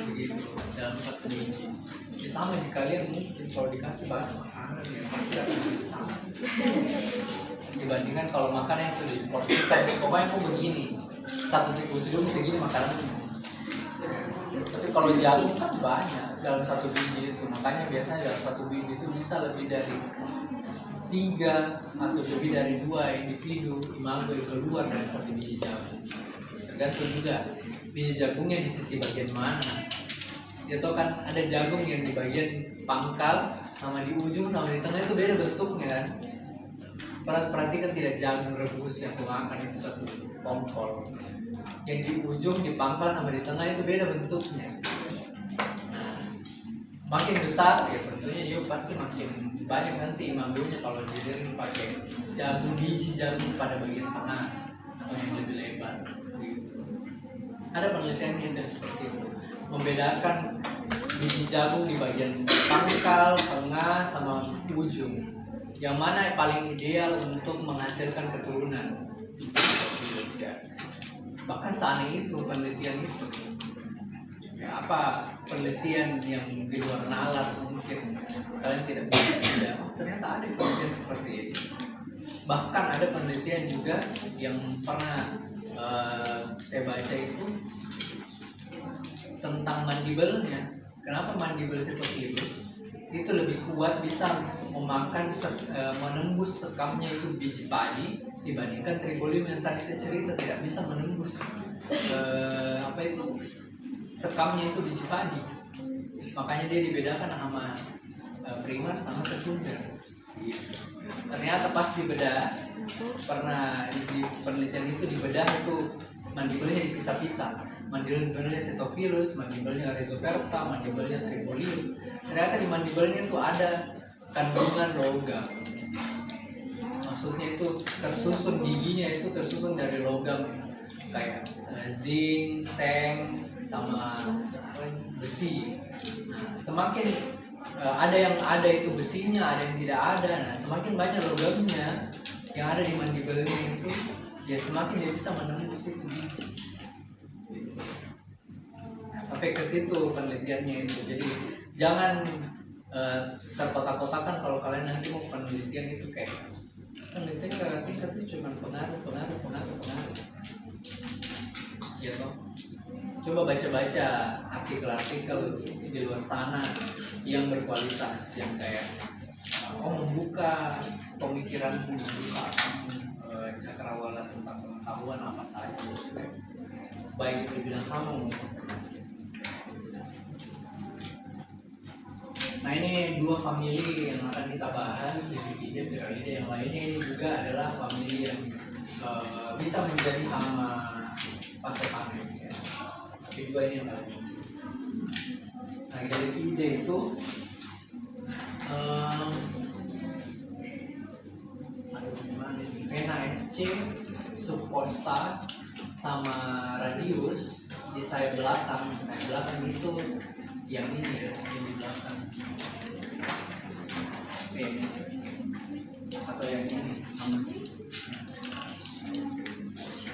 begitu dalam satu biji. Ya sama jika kalian mungkin kalau dikasih banyak makanan ya pasti akan lebih besar dibandingkan kalau makan yang sudah diporsikan. Pokoknya aku begini satu hidung segini makanannya. Tapi kalau jagung kan banyak dalam satu biji itu, makanya biasanya dalam satu biji itu bisa lebih dari 3 atau lebih dari 2 individu imago yang keluar dari satu biji jagung. Tergantung juga biji jagungnya di sisi bagian mana. Ya tau kan ada jagung yang di bagian pangkal sama di ujung sama di tengah itu beda bentuknya kan. Perhatikan tidak jagung rebus yang makan itu satu pongkol. Yang di ujung di pangkal sama di tengah itu beda bentuknya. Nah, makin besar ya tentunya dia pasti makin banyak nanti imagonya kalau diiring pakai biji jagung pada bagian tengah atau yang lebih lebar. Ada penelitiannya yang seperti itu, membedakan biji jagung di bagian pangkal, tengah, sama ujung. Yang mana yang paling ideal untuk menghasilkan keturunan. Bahkan seaneh itu penelitian itu. ya apa penelitian yang di luar nalar mungkin kalian tidak bisa tidak. Oh, ternyata ada penelitian seperti ini. Bahkan ada penelitian juga yang pernah saya baca itu tentang mandibelnya. Kenapa mandibel Cephalophilus itu lebih kuat, bisa memakan menembus sekamnya itu biji padi dibandingkan Tribolium yang tadi saya cerita tidak bisa menembus apa itu sekamnya itu biji padi. Makanya dia dibedakan sama primar sama sekunder. Ternyata pas dibedah, pernah di penelitian itu dibedah itu mandibelnya dipisah-pisah. Mandibelnya Cephalophilus, mandibelnya Rhizoperta, mandibelnya Tribolium. Ternyata di mandibelnya itu ada kandungan logam. Maksudnya itu tersusun, giginya itu tersusun dari logam kayak zinc, seng, sama besi. Nah, semakin ada yang ada itu besinya, ada yang tidak ada. Nah, semakin banyak logamnya yang ada di mandibelnya itu, ya semakin dia bisa menembus itu biji. Sampai ke situ penelitiannya itu. Jadi jangan terkotak-kotakan kalau kalian nanti mau penelitian itu kayak penelitian kakak tingkat itu cuma pengaruh. Ya toh. Coba baca-baca artikel-artikel di luar sana yang berkualitas, yang kayak membuka pemikiranmu, membuka cakrawala tentang pengetahuan apa saja, baik itu bidang kamu. Nah, ini dua famili yang akan kita bahas, Viridae, Piralidae. Yang lainnya ini juga adalah famili yang bisa menjadi hama fase panen. Ya. Tapi juga ini yang lain. Nah, dari ide itu Vena SC, subcosta, sama radius di sayap belakang. Sayap belakang itu yang ini ya, yang di belakang. Atau yang ini.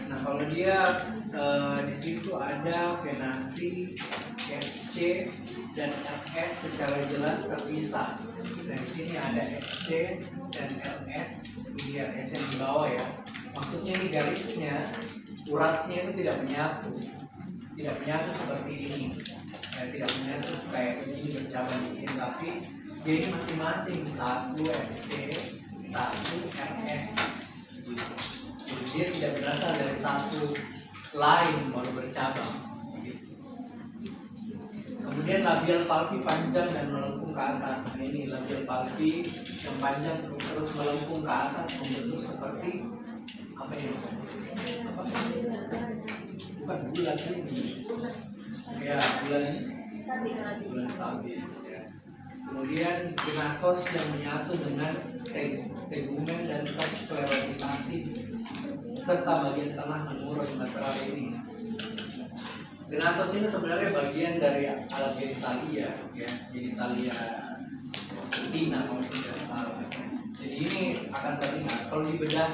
Nah, kalau dia di situ ada venasi SC dan RS secara jelas terpisah. Nah, di sini ada SC dan RS, ini RS yang di bawah ya. Maksudnya ini garisnya, uratnya itu tidak menyatu seperti ini. Ya, tidak menyatu kayak ini bercabang ini, tapi dia ini masing-masing satu SC, satu RS gitu. Jadi dia tidak berasal dari satu line baru bercabang gitu. Kemudian labial palpi panjang dan melengkung ke atas. Nah, ini labial palpi yang panjang terus melengkung ke atas membentuk seperti apa ini? Bukan bulan ini. Ya, bulan sabit. Ya. Kemudian genatos yang menyatu dengan tegumen dan sklerotisasi serta bagian tengah menurun lateral ini. Genatos ini sebenarnya bagian dari alat genitalia, ya, genitalia betina kalau tidak salah. Jadi ini akan terlihat kalau dibedah,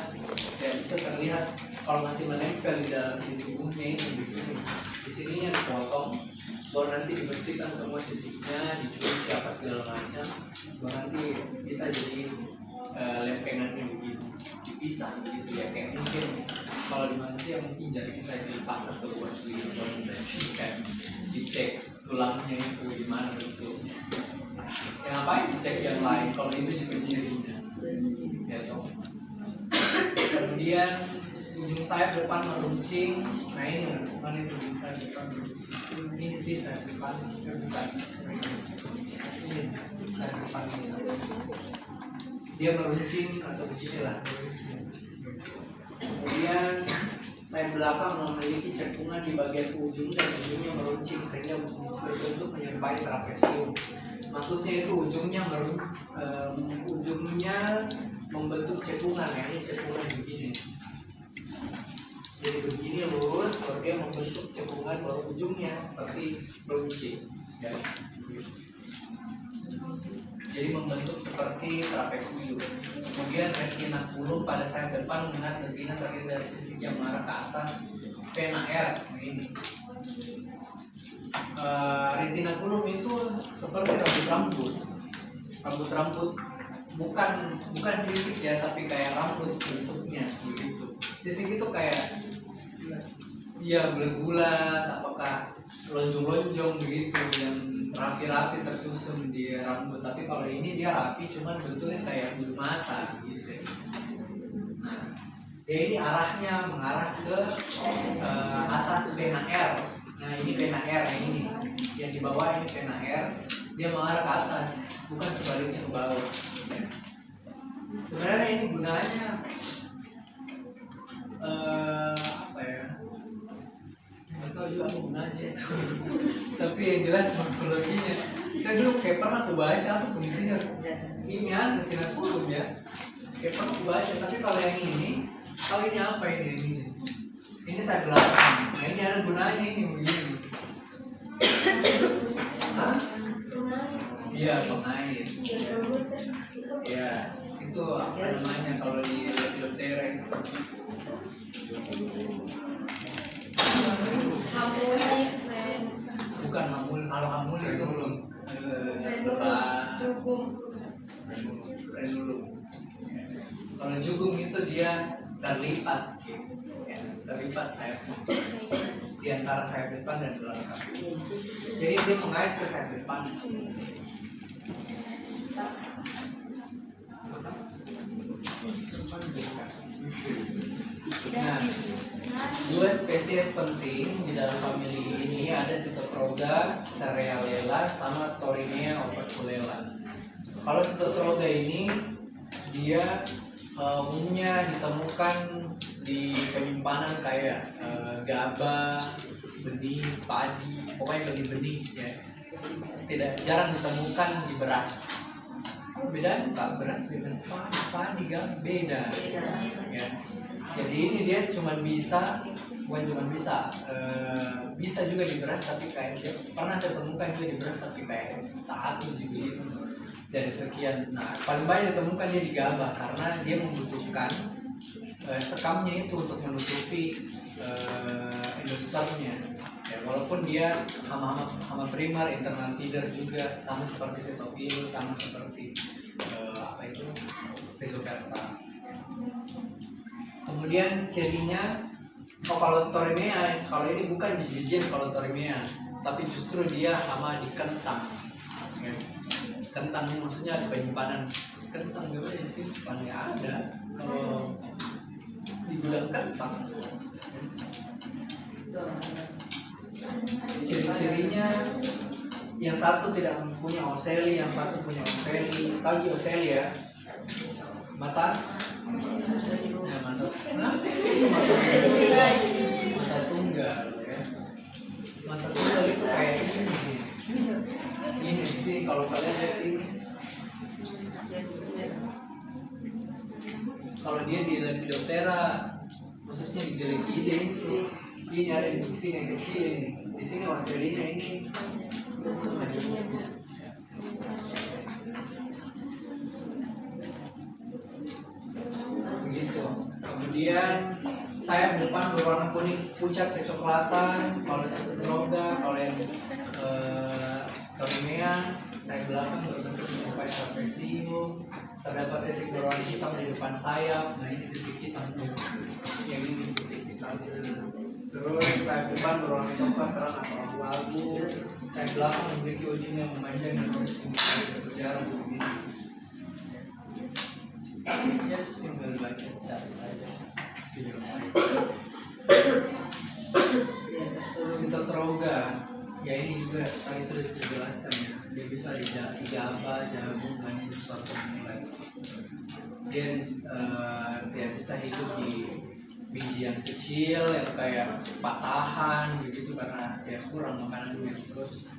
ya bisa terlihat kalau masih menempel di dalam tubuhnya ini begini. Di sininya dipotong, baru nanti dibersihkan semua sisiknya, dicuci apa segala macam, baru nanti bisa jadi lempengannya begini, dipisah gitu ya. Kayak mungkin kalau di manusia mungkin jari kita dipasang ke luar sendiri, baru dibersihkan, dicek tulangnya itu di mana bentuknya. Ya ngapain dicek yang lain kalau itu juga cirinya, ya toh. Kemudian ujung sayap depan meruncing. Nah, ini bukan itu ujung sayap depan meruncing. Ini sih sayap depan bukan. Ini sayap depan bisa. Dia meruncing atau beginilah meruncing. Kemudian sayap belakang memiliki cekungan di bagian ujung dan ujungnya meruncing sehingga berbentuk menyerupai trapesium. Maksudnya itu ujungnya membentuk cekungan, ya, ini cekungan begini. Jadi begini lurus, baru dia membentuk cekungan, baru ujungnya seperti runcing. Ya. Jadi membentuk seperti trapesium. Kemudian retinaculum pada sayap depan mengingat betina terdiri dari sisik yang mengarah ke atas. Vena R ini. retinaculum itu seperti rambut bukan sisik ya, tapi kayak rambut bentuknya begitu. Sisik itu kayak ya bulat-bulat, apakah lonjong-lonjong begitu yang rapi-rapi tersusun di rambut. Tapi kalau ini dia rapi, cuman bentuknya kayak bulu mata gitu. Nah, ini arahnya mengarah ke atas vena R. Nah, ini vena R yang di bawah ini vena R, dia mengarah ke atas, bukan sebaliknya ke bawah. Sebenarnya ini gunanya apa ya? Nggak tahu juga apa gunanya itu. Tapi yang jelas morfologinya. Saya dulu kayak pernah aku baca apa fungsinya. Ini retinaculum ya. Kayak pernah aku baca, tapi kalau yang ini apa ini? Ini saya belakang. Nah, ini ada gunanya ini begini. Hah? Iya, pengair. Ya, itu apa namanya kalau di Lepidoptera itu? Bukan hamul, kalau hamul itu frenulum. Kalau jugum itu dia terlipat, terlipat sayapnya di antara sayap depan dan belakang. Jadi dia mengait ke sayap depan. Nah, dua spesies penting di dalam famili ini ada Cytotroga cerealela sama Torinea operculella. Kalau Cytotroga ini dia umumnya ditemukan di penyimpanan kayak gabah, benih, padi, pokoknya benih-benih ya. Tidak jarang ditemukan di beras. Beda Pak, beras dengan padi kan beda ya. Jadi ini dia bisa juga di beras, tapi kayak pernah saya temukan juga di beras, tapi kayak satu gitu dari sekian. Nah, paling banyak ditemukan dia di gabah karena dia membutuhkan sekamnya itu untuk menutupi endospermnya. Ya, walaupun dia hama primer, internal feeder juga, sama seperti Cytophilus, sama seperti Rhizocarpa. Kemudian cirinya, kalau Torinea, kalau ini bukan di jijian kalau Torinea, tapi justru dia hama di kentang. Ya. Kentang maksudnya di penyimpanan kentang juga di sini paling ada kalau di gudang kentang. Ciri-cirinya yang satu tidak punya ocelli, yang satu punya ocelli. Tahu ocelli ya? Mata? Ya, mata tunggal ya. Mata tunggal itu kayak ini sih kalau kalian lihat ini. Kalau dia di Lepidoptera, khususnya di Gerigidae itu, ini ada di sini yang kecil ini. Di sini ocellinya ini. Begitu. Kemudian sayap depan berwarna kuning pucat kecoklatan. Kalau Cytotroga, kalau yang Torinea, sayap belakang berbentuk menyerupai trapesium. Terdapat titik berwarna hitam di depan sayap. Nah, ini titik hitam. Yang ini titik hitam. Terus sayap depan berwarna coklat terang atau abu-abu. Sayap belakang memiliki ujung yang memanjang dan berjarak begini. Just tinggal baca cari saja. Cytotroga, ya ini juga tadi sudah dijelaskan ya. Dia bisa di gabah, jagung, dan suatu mulai. Dia dia bisa hidup di biji yang kecil yang kayak patahan gitu karena ya kurang makanannya. Terus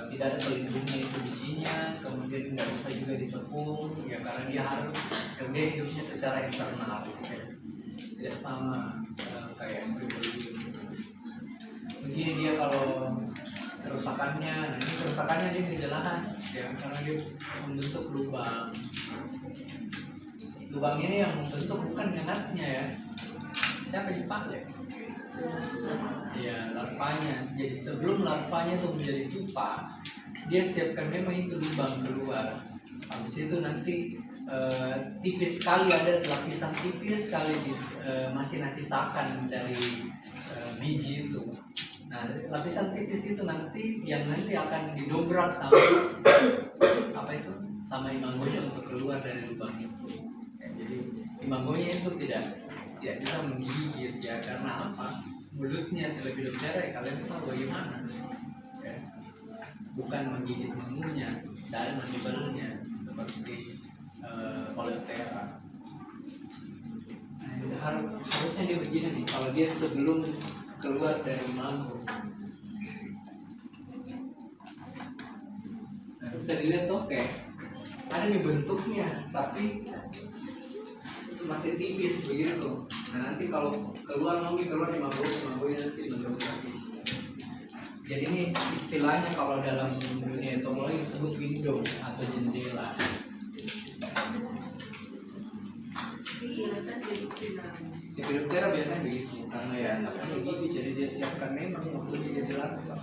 tidak ada pelindungnya itu bijinya, kemudian nggak bisa juga ditepung ya karena dia hidupnya secara internal ya. Tidak sama kayak begini dia kalau kerusakannya. Nah, ini kerusakannya dia tidak jelas ya karena dia membentuk lubang. Lubang ini yang membentuk bukan nyengatnya ya. Siapa Jepang ya? Ya, larvanya. Jadi sebelum larvanya tuh menjadi pupa, dia siapkan memang itu lubang keluar. Habis itu nanti tipis sekali, ada lapisan tipis sekali di masih sisakan dari biji itu. Nah, lapisan tipis itu nanti yang nanti akan didobrak sama apa itu? Sama imangonya untuk keluar dari lubang itu. Ya, jadi imangonya itu tidak bisa menggigit ya, karena apa? Mulutnya terlebih dahulu ya, kalian tahu bagaimana ya? Bukan menggigit mangunya dan mandibalnya seperti Coleoptera. Nah, harusnya dia begini nih kalau dia sebelum keluar dari mango. Nah, bisa dilihat tuh kayak ada nih bentuknya, tapi masih tipis begitu. Nah, nanti kalau keluar di manggonya nanti mendobrak. Jadi ini istilahnya kalau dalam dunia entomologi disebut window atau jendela. Di Coleoptera biasanya begitu, karena ya anaknya gigi, jadi dia siapkan memang untuk jadi larva.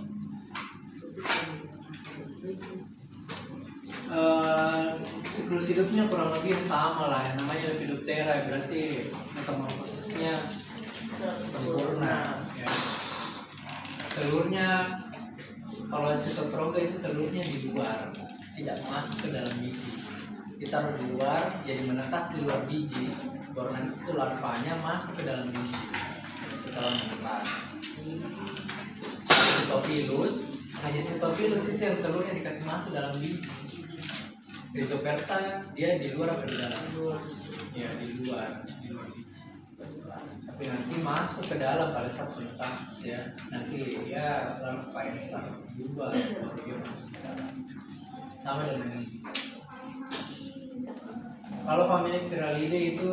Siklus hidupnya kurang lebih sama lah, yang namanya Coleoptera, berarti metamorfosisnya sempurna ya. Telurnya kalau Sitotroga itu telurnya di luar, tidak masuk ke dalam biji, ditaruh di luar, jadi menetas di luar biji, baru nanti itu larvanya masuk ke dalam biji setelah menetas. Sitophilus itu yang telurnya dikasih masuk dalam biji. Rhizoperta dia di luar apa di dalam? Ya di luar biji. Tapi nanti masuk ke dalam pada saat menetas ya. Nanti ya larva yang setelah berubah baru dia masuk ke dalam. Sama dengan ini. Kalau famili Pyralidae itu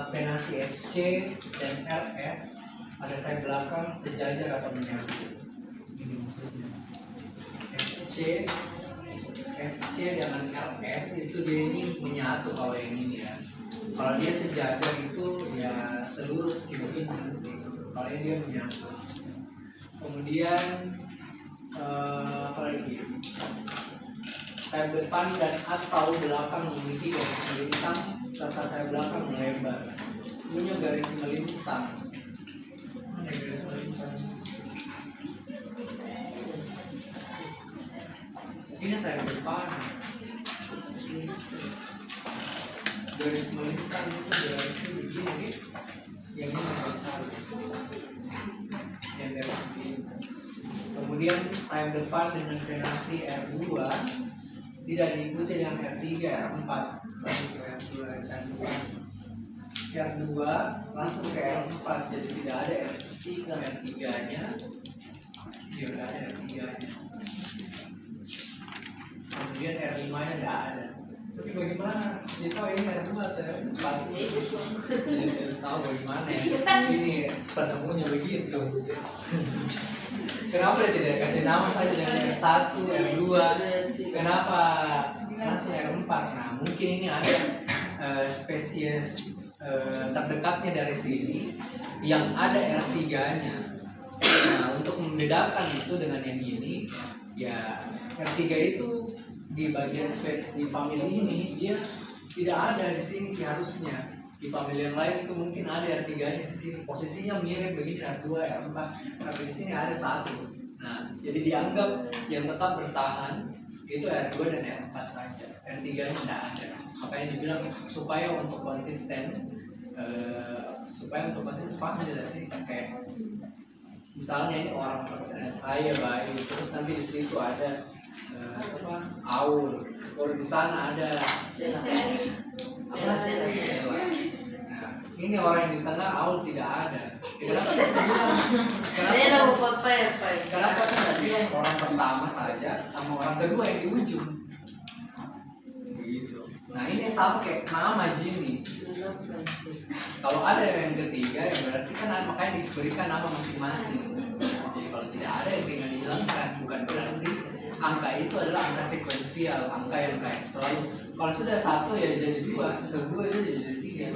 Venasi SC dan RS pada sayap belakang sejajar atau menyatu. Ini maksudnya. SC dengan RS itu dia ini menyatu kalau yang ini ya. Kalau dia sejajar itu ya selurus begini nanti. Kalau ini dia menyatu. Kemudian apa lagi? Sayap depan dan atau belakang memiliki garis melintang serta sayap belakang melebar. Punya garis melintang. Mana garis melintang? Ini sayap depan. Garis melintang itu berarti begini, yang ini melintang, yang garis melintang. Kemudian sayap depan dengan venasi R2 tidak diikuti dengan R3, R4, lalu ke R2, R2, R2 langsung ke R4, jadi tidak ada R3-nya, tidak ada R3-nya. Kemudian R5-nya tidak ada. Tapi bagaimana? Dia tahu ini R2 atau R4? Tahu bagaimana ya? Ini penemunya begitu. Kenapa dia tidak kasih nama saja dengan R1, R2? Kenapa langsung R4? Nah, mungkin ini ada spesies terdekatnya dari sini yang ada R3-nya. Nah, untuk membedakan itu dengan yang ini, ya R3 itu di bagian spesies di famili ini dia tidak ada di sini harusnya. Di famili yang lain itu mungkin ada R3-nya di sini. Posisinya mirip begini R2, R4, tapi di sini ada satu. Nah, jadi dianggap yang tetap bertahan itu R2 dan R4 saja. R3-nya tidak ada. Makanya dibilang supaya untuk konsisten paham dari sini kayak misalnya ini orang saya bayi, terus nanti di situ ada aul, baru di sana ada sela. Nah, ini orang yang di tengah aul tidak ada. Kenapa saya bilang orang pertama saja sama orang kedua yang di ujung begitu. Nah, ini sama kayak nama Jimmy. Kalau ada yang ketiga, ya berarti kan makanya diberikan nama masing-masing. Jadi kalau tidak ada yang dengan dihilangkan, bukan berarti angka itu adalah angka sekuensial, angka yang kayak selalu. Kalau sudah satu ya jadi dua, dua itu jadi tiga.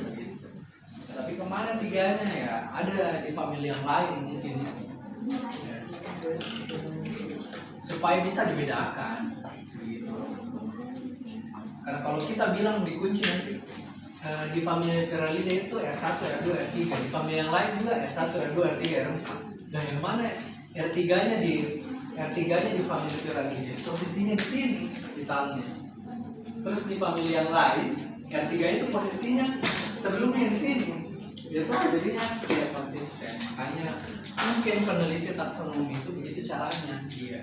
Tapi kemana tiganya ya? Ada di family yang lain mungkin ya. Supaya bisa dibedakan gitu. Karena kalau kita bilang dikunci nanti di family Piralide itu R1, R2, R3, di family yang lain juga R1, R2, R3, R4. Dan yang mana R3-nya di family Piralide posisinya di sini misalnya. Terus di family yang lain R3 itu posisinya sebelumnya di sini. Itu jadinya tidak konsisten. Makanya mungkin peneliti taksonomi itu begitu caranya dia.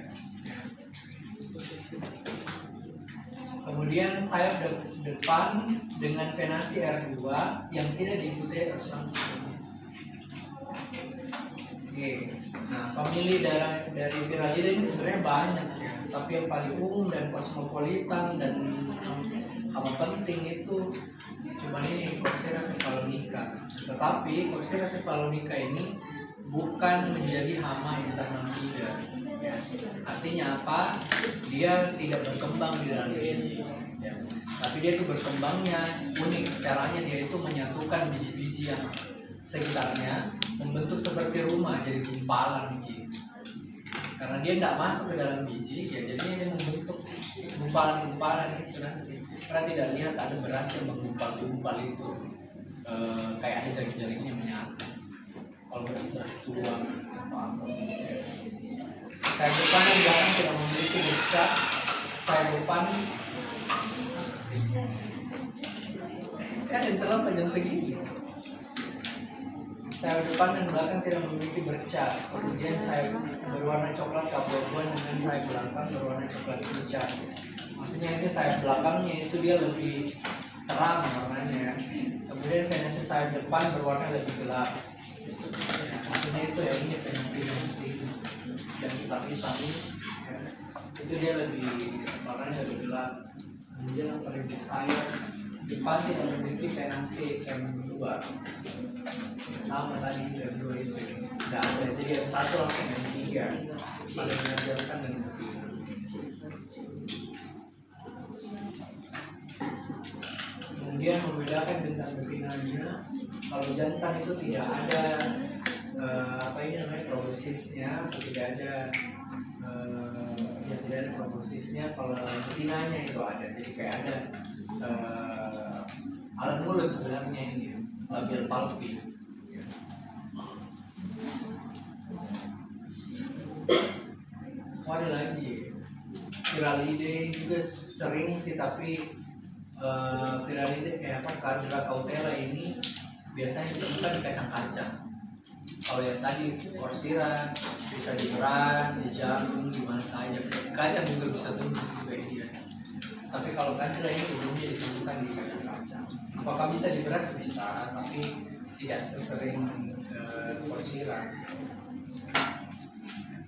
Kemudian sayap depan dengan venasi R2 yang tidak diikuti R1. Oke. Nah, famili dari Piralide ini sebenarnya banyak ya. Tapi yang paling umum dan kosmopolitan dan hama penting itu cuma ini Coxera cephalonica. Tetapi Coxera cephalonica ini bukan menjadi hama internal tidak. Ya. Artinya apa? Dia tidak berkembang di dalam biji. Ya. Tapi dia itu berkembangnya unik. Caranya dia itu menyatukan biji-biji yang sekitarnya membentuk seperti rumah, jadi gumpalan gitu. Karena dia tidak masuk ke dalam biji, ya jadinya dia membentuk gumpalan-gumpalan itu nanti. Karena tidak lihat ada beras yang menggumpal-gumpal itu, kayak ada jari-jarinya menyatu. Kalau beras tua, apa-apa. Sayap depan yang belakang tidak memiliki bercak. Sayap depan sekarang terlalu jam segini. Sayap depan dan belakang tidak memiliki bercak. Kemudian sayap berwarna coklat keabu-abuan dengan sayap belakang berwarna coklat pucat. Maksudnya ini sayap belakangnya itu dia lebih terang warnanya. Kemudian venasi sayap depan berwarna lebih gelap. Ya, maksudnya itu ya ini venasi yang hitam-hitam ini. Ya, itu dia lebih warnanya lebih gelap. Kemudian pada sayap depan tidak memiliki venasi M2. Sama tadi M2 itu tidak ada, jadi M1 langsung M3 paling mengajarkan dan ketiga. Kemudian membedakan jantan betinanya. Kalau jantan itu tidak ada apa ini namanya proboscisnya, atau tidak ada tidak ada proboscisnya. Kalau betinanya itu ada, jadi kayak ada alat mulut sebenarnya ini labial palpi. Ada lagi Piralide juga sering sih, tapi Piralide Cardera cautela ini biasanya ditemukan di kacang-kacang. Kalau yang tadi Coxera bisa di beras, di jagung, di mana saja. Kacang juga bisa tumbuh juga dia. Tapi kalau Cardera ini umumnya ditemukan di kacang-kacang. Apakah bisa di beras? Bisa, tapi tidak sesering Coxera.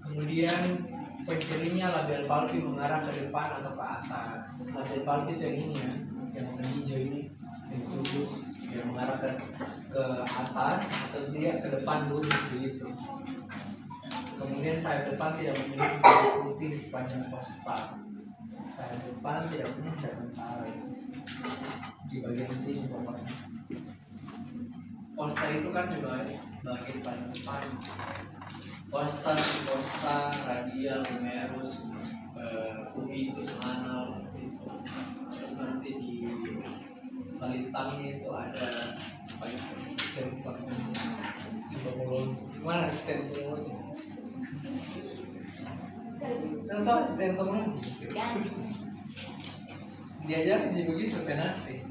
Kemudian pencirinya labial palpi mengarah ke depan atau ke atas. Labial palpi itu yang ini ya, yang hijau ini, yang duduk, yang mengarah ke atas atau dia ke depan lurus begitu. Kemudian sayap depan tidak memiliki garis putih di sepanjang costa. Sayap depan tidak punya daun di bagian sini pokoknya. Costa itu kan di bagian paling depan. Costa, radial, humerus, cubitus, anal, gitu. Terus nanti di melintangnya itu ada apa itu? Sternum. Gimana sternum itu? Tahu tahu sternum lagi? Diajar jadi begitu venasi.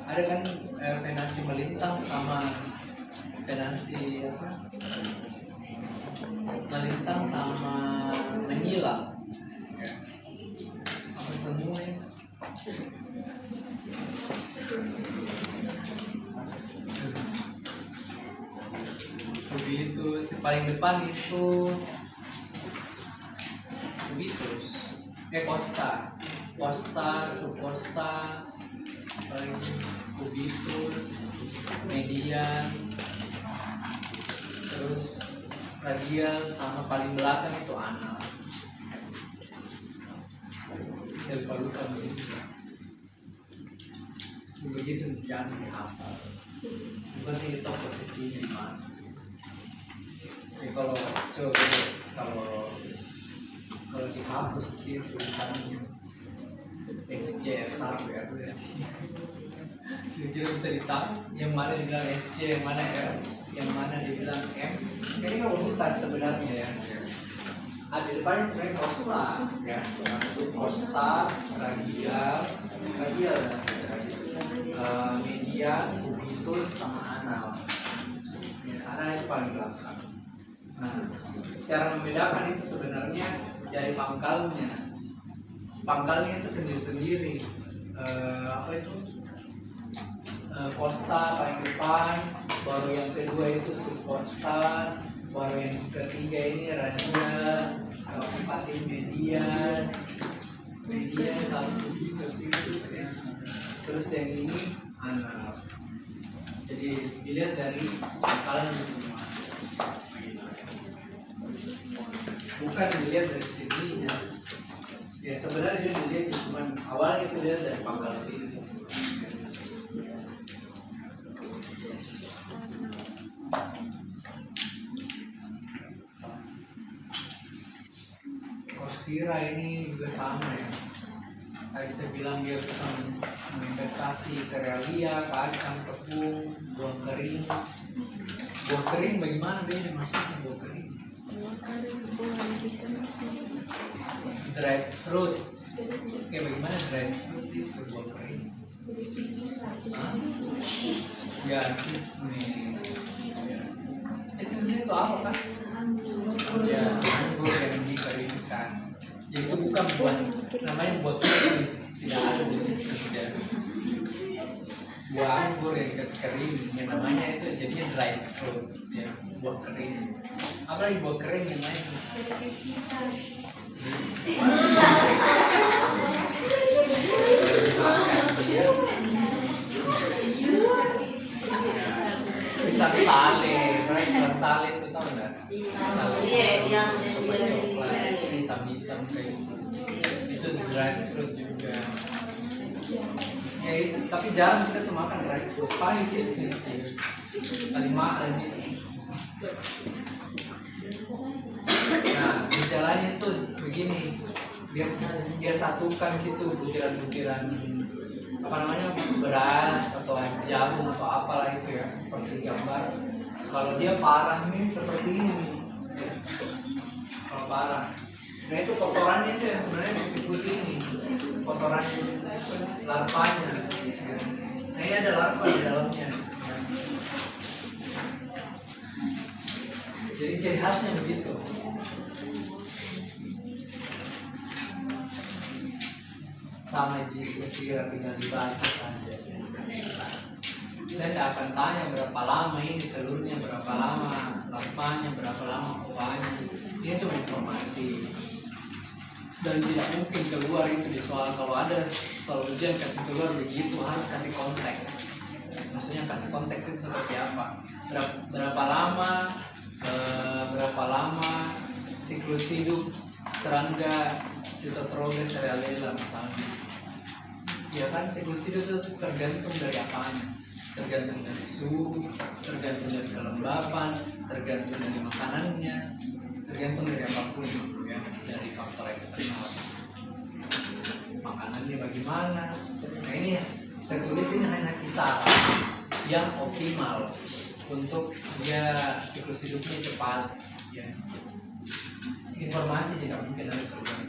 Ada kan venasi melintang sama venasi apa? Melintang sama menyilang. Apa semua ya? Cubitus, paling depan itu cubitus, costa, subcosta, cubitus, median, terus radial, sama paling belakang itu anal. Saya lupa begitu. jangan dihafal. Berarti itu posisinya di mana. Jadi kalau coba kalau dihapus dia tulisannya SCF1 ya berarti. Kira-kira bisa ditahu yang mana dibilang SC, yang mana dibilang M. Ini kan urutan sebenarnya ya. Ada di depannya sebenarnya kosta ya, maksud kosta, radial, median, kubitus sama anal. Anal itu paling belakang. Nah, cara membedakan itu sebenarnya dari pangkalnya. Pangkalnya itu sendiri-sendiri. Apa itu? Kosta paling depan, baru yang kedua itu subkosta, baru yang ketiga ini radial, keempat ini median sampai kubitus itu ya. Terus yang ini anal. Jadi dilihat dari pangkalnya semua. Bukan dilihat dari sininya. Ya sebenarnya dilihat cuma awalnya itu dilihat dari pangkal sini semua. Korsira ini juga sama ya. Tadi saya bilang dia bisa menginvestasi serealia, kacang, tepung, buah kering. Buah kering bagaimana dia maksudnya buah kering? Dried fruit. Oke, bagaimana dried fruit itu buah kering? Ya, kismis. Kismis itu apa kan? Ya, anggur yang dikeringkan. Jadi itu bukan buah, namanya buah kismis. Tidak ada buah kismis ya. Buah anggur yang dikasih kering, yang namanya itu jadinya dried fruit, ya, buah kering. Apalagi buah kering yang lain? Pisang sale, pisang sale itu tahu nggak? Iya, yang coklat, hitam-hitam kayak itu dried fruit juga. Ya itu, tapi jarang kita tuh makan dried fruit, paling kismis kali makan itu. Nah, gejalanya tuh begini, dia satukan gitu butiran-butiran apa namanya beras atau jagung atau apalah itu ya, seperti gambar. Kalau dia parah nih seperti ini nih. Kalau parah, nah itu kotorannya itu yang sebenarnya putih ini, kotorannya larvanya. Nah ini ada larva di dalamnya. Jadi ciri khasnya begitu. Sama kira tinggal dibaca saja. Saya tidak akan tanya berapa lama ini telurnya, berapa lama larvanya, berapa lama ovanya. Ini cuma informasi. Dan tidak mungkin keluar itu di soal. Kalau ada soal ujian kasih keluar begitu, harus kasih konteks. Maksudnya kasih konteks itu seperti apa? Berapa lama siklus hidup serangga Citotrogles cerealela misalnya. Ya kan siklus hidup itu tergantung dari apanya, tergantung dari suhu, tergantung dari kelembapan, tergantung dari makanannya, tergantung dari apapun itu ya, dari faktor eksternal. Makanannya bagaimana? Nah ini saya tulis ini hanya kisaran yang optimal untuk dia siklus hidupnya cepat ya. Informasi tidak mungkin ada perubahan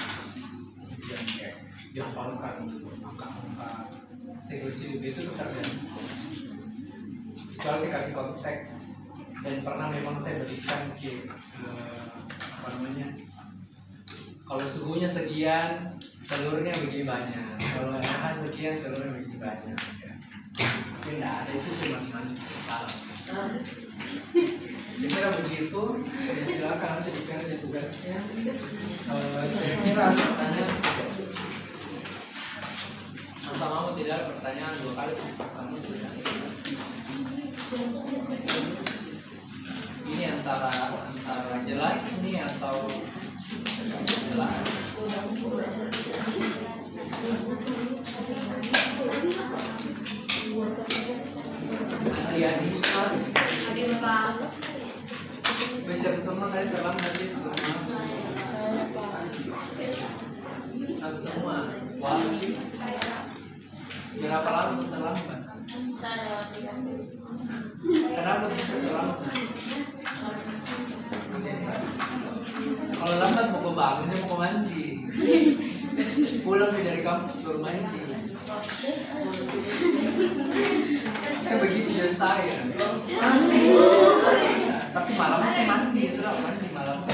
yang kayak dihafalkan angka-angka siklus hidup itu tergantung. Kalau saya kasih konteks dan pernah memang saya berikan ke apa namanya, kalau suhunya sekian telurnya begini banyak, kalau pH sekian telurnya begini banyak ya. Tapi tidak ada, itu cuma salah. Kira begitu, ya silakan nanti dikira di tugasnya. Kira tanya. Masa kamu tidak ada pertanyaan 2 kali, kamu tidak. Ini antara jelas ini atau jelas. tadi terlambat itu sama semua. Wah, berapa lama terlambat? Kenapa bisa terlambat? Kalau lambat mau ke bangun, mau ke mandi. Pulang dari kampus baru mandi. Kayak begitu ya saya. Tapi malam sih mandi, sudah mandi malam.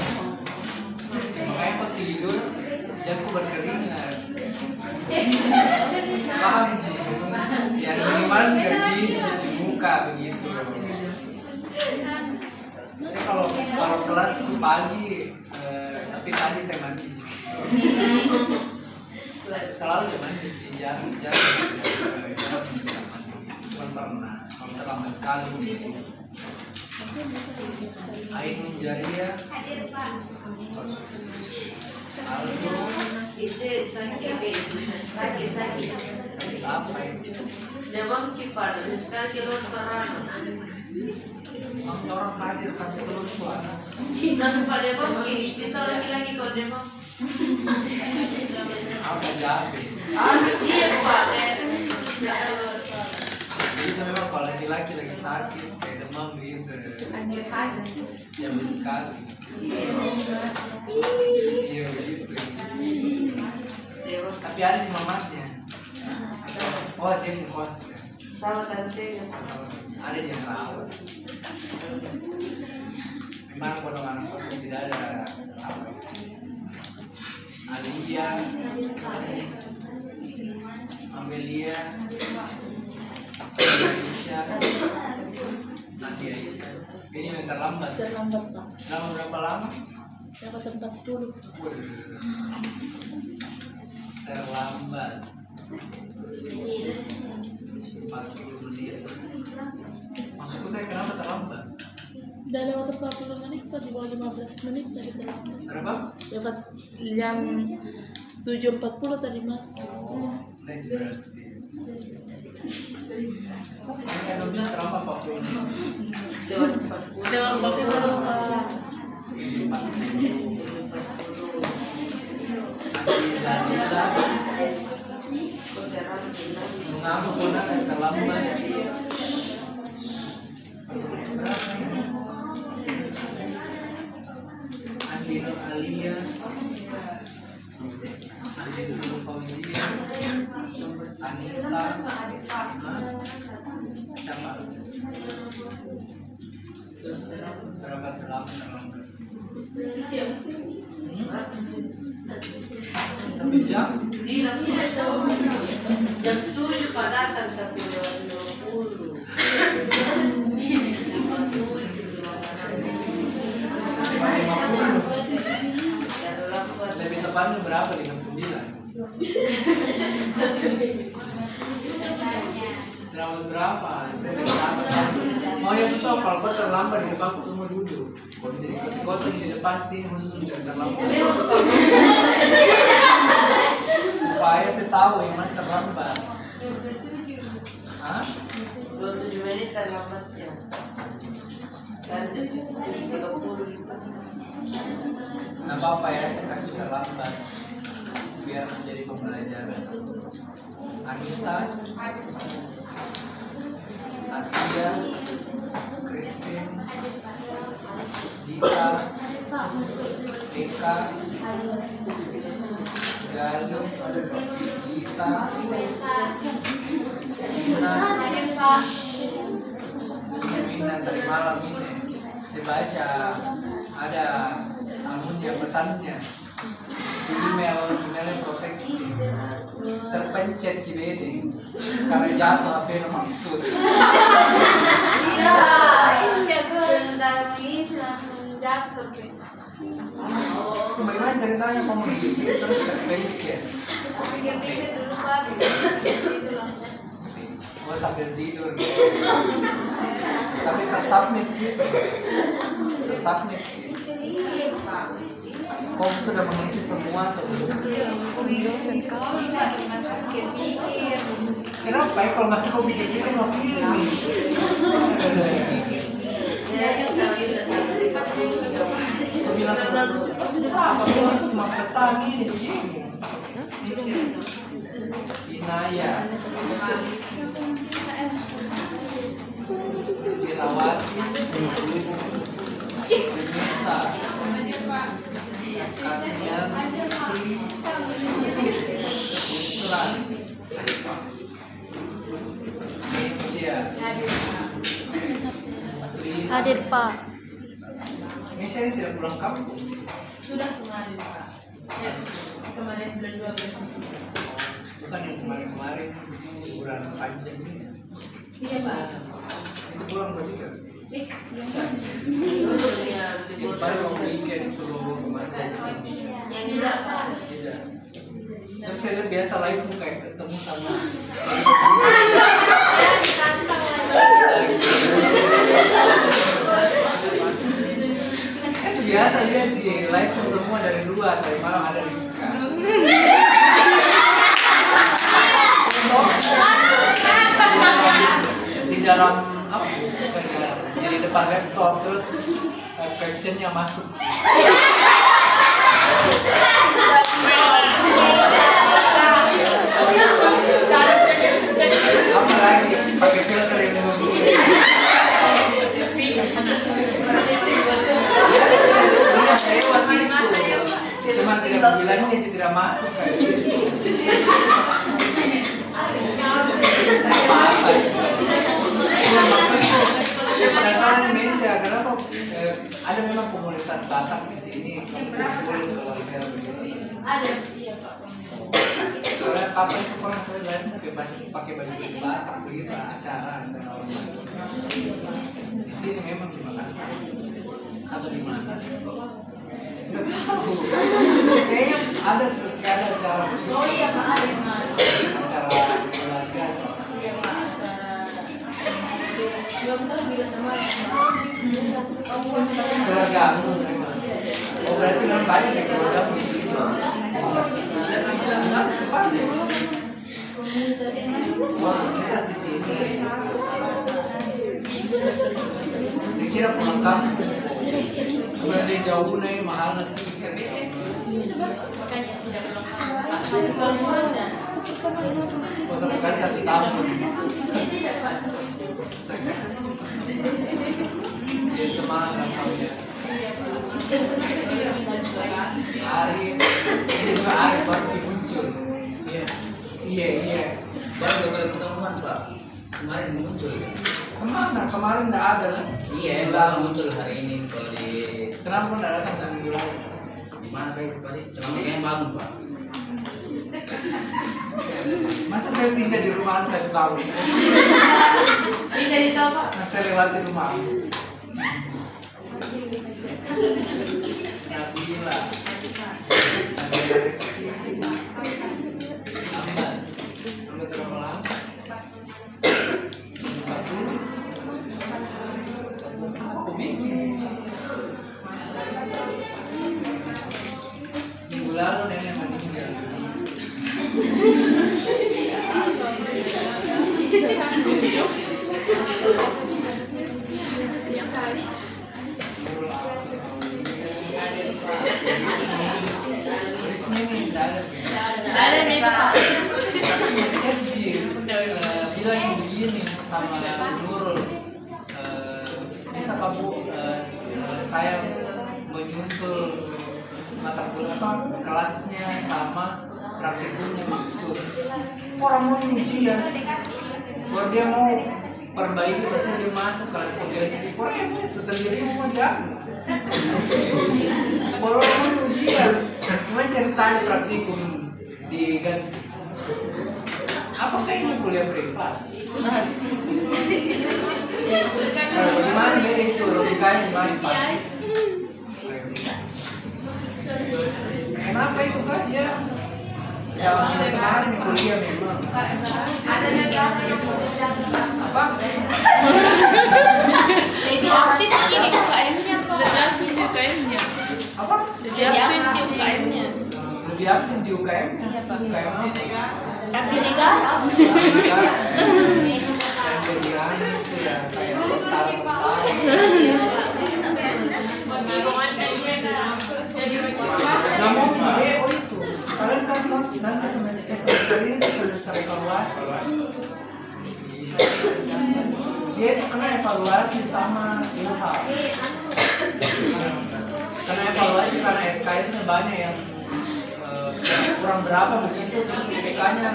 Makanya pas tidur, jangan berkeringat. Paham sih? Ya minimal ganti cuci muka begitu. Jadi kalau kelas pagi, tapi tadi saya mandi. Selalu mandi sih, jarang pernah. Kalau terlambat sekali. Ainun Jariah, Aldo, sakit. apa itu? Memang kipas, sekali kilo sekarang. Orang hadir kasih telur suara. Tapi pada memang kiri, kita lagi kau demam. Apa jabe? Iya Pak. Jadi memang kalau laki-laki lagi sakit kayak demam gitu. Jam sekali. Iya begitu. Tapi ada di mamatnya. Oh ada di kos. Sama tante. Ada yang rawat. Memang kalau anak kos tidak ada apa. Alia, Amelia, Aisyah, Nadia. Ini yang terlambat. Terlambat Pak. Selama berapa lama? Dapat 40. Terlambat 40 menit. Maksudku saya kenapa terlambat? Udah lewat 40 menit Pak, di bawah 15 menit tadi terlambat. Kenapa? Dapat jam 7.40 tadi Mas. Oh, naik berarti. Kan udah bilang terlambat 40 menit. Lewat 40 Pak. Mengaku benar yang terlambat. Andina Alia, Andina Fauzia, Anita, siapa? Berapa terlambat? Satu jam? Jam 7 Pak datang tapi 20. Lebih tepatnya berapa? 59? Terlambat berapa? Saya terlambat. Oh ya betul, kalau kau terlambat di depan aku semua duduk. Kalau jadi kosong di depan sini khusus jangan terlambat. Supaya saya tahu yang mana terlambat. Hah? 27 menit terlambat ya. Kan 7.30 itu. Nah apa ya, saya kasih terlambat biar menjadi pembelajaran. Anita, Atia, Christine, Dita, Eka, Galuh, Dita, Mina dari malam ini saya baca ada anunya pesannya emailnya proteksi terpencet KBD karena jatuh HP maksud. Bagaimana ceritanya kamu di sini terus terpencet? Oh sambil tidur gitu. Tapi tersubmit gitu. Tersubmit gitu. Kamu sudah mengisi semua sebelumnya. Kenapa? Kalau masih kau pikir-pikir mau pilih. bilang Terlalu cepat sudah. apa cuma pesan ini Sudah. Inaya Irawati Indonesia Kasihan Islam Indonesia Hadir Pak. Indonesia ini tidak pulang kampung. Sudah kemarin Pak. Ya, kemarin bulan 12 masih. Bukan yang kemarin-kemarin bulan panjang ini. Iya Pak. Itu pulang berarti kan? Dulu ya, Itu baru weekend itu kemarin. yang tidak Pak. Tidak. Terus saya lihat biasa lain tuh kayak ketemu sama biasa lihat sih live semua dari luar dari malam ada Rizka di dalam apa di depan laptop terus captionnya masuk apa lagi pakai filter yang dulu cuma tidak bilangnya dia tidak masuk kayak gitu. Apa-apa ya. Saya penasaran Indonesia kenapa ada memang komunitas Batak di sini. Kalau saya begitu. Ada, iya Pak. Soalnya kapan itu pernah saya lihat pakai baju Batak begitu acara saya orang di sini memang di Makassar atau di mana? Nggak tahu. Kayaknya ada acara. Oh iya Pak, ada Mas. Acara keluarga. Iya Pak, acara. Belum tahu bila kemarin. Keluarga. Oh berarti kan banyak ya keluarga begitu. Komunitas di sini. Saya kira pulang kampung. Kemudian dia jauh nih mahal nanti tiket. Makanya tidak belum Masa sekali 1 tahun. tidak Pak. Dia semangat tahunnya. Hari ini juga hari baru muncul. Iya. Baru 2 kali pertemuan Pak. Kemarin muncul ya. Kemana? Kemarin nggak ada kan? Iya, baru muncul hari ini kalau di. Kenapa nggak datang ke minggu lalu? Di mana Pak itu Pak? Selama ini bangun Pak. Masa saya singgah di rumah anda kasih tahu? Bisa ditahu Pak. Nah, saya lewati rumah. Nabila. Ambil berapa lama? 40. Aku bingung. Minggu lalu nenek meninggal. Ada nih Pak. Bilang begini sama Nurul, bisa kamu saya menyusul mata kuliah kelasnya sama praktikumnya maksud orang mau ujian baru dia mau perbaiki pasti dia masuk kelas kuliah orang itu sendiri mau dia baru mau ujian cuma ceritanya praktikum diganti apa kayaknya kuliah privat gimana beda itu logikanya gimana Pak? Kenapa itu kan dia yang sekarang di kuliah memang Ada negara yang apa? Lebih aktif ini UKM-nya Pak. Lebih aktif di UKM-nya. Apa? Lebih aktif di UKM-nya. Lebih aktif di UKM? Iya, Pak. UKM apa? Abdi negara. Kayak startup. Pembingungan kajian jadi Namun DO itu, kalian kan nanti semester ini semester evaluasi. Dia itu kena evaluasi sama Ilham. Karena evaluasi karena SKS-nya banyak yang kurang berapa begitu, terus IPK-nya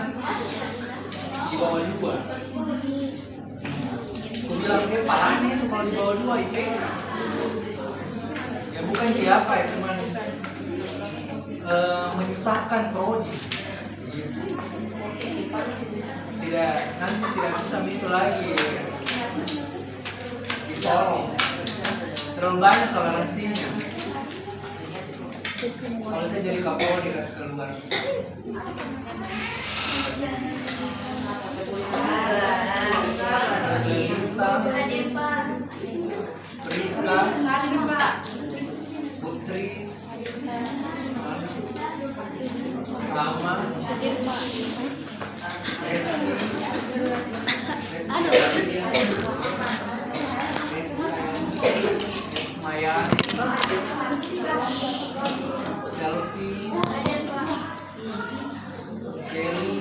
di bawah 2. Aku bilang dia parah nih kalau di bawah 2 IPK. Ya bukan dia apa ya, cuman menyusahkan prodi. Nanti tidak bisa itu lagi ditolong. Terlalu banyak toleransinya. Kalau saya jadi kapolri kasih keluar. Lisa, Priska, Putri, Rama, Maya, Selfie, Shelly,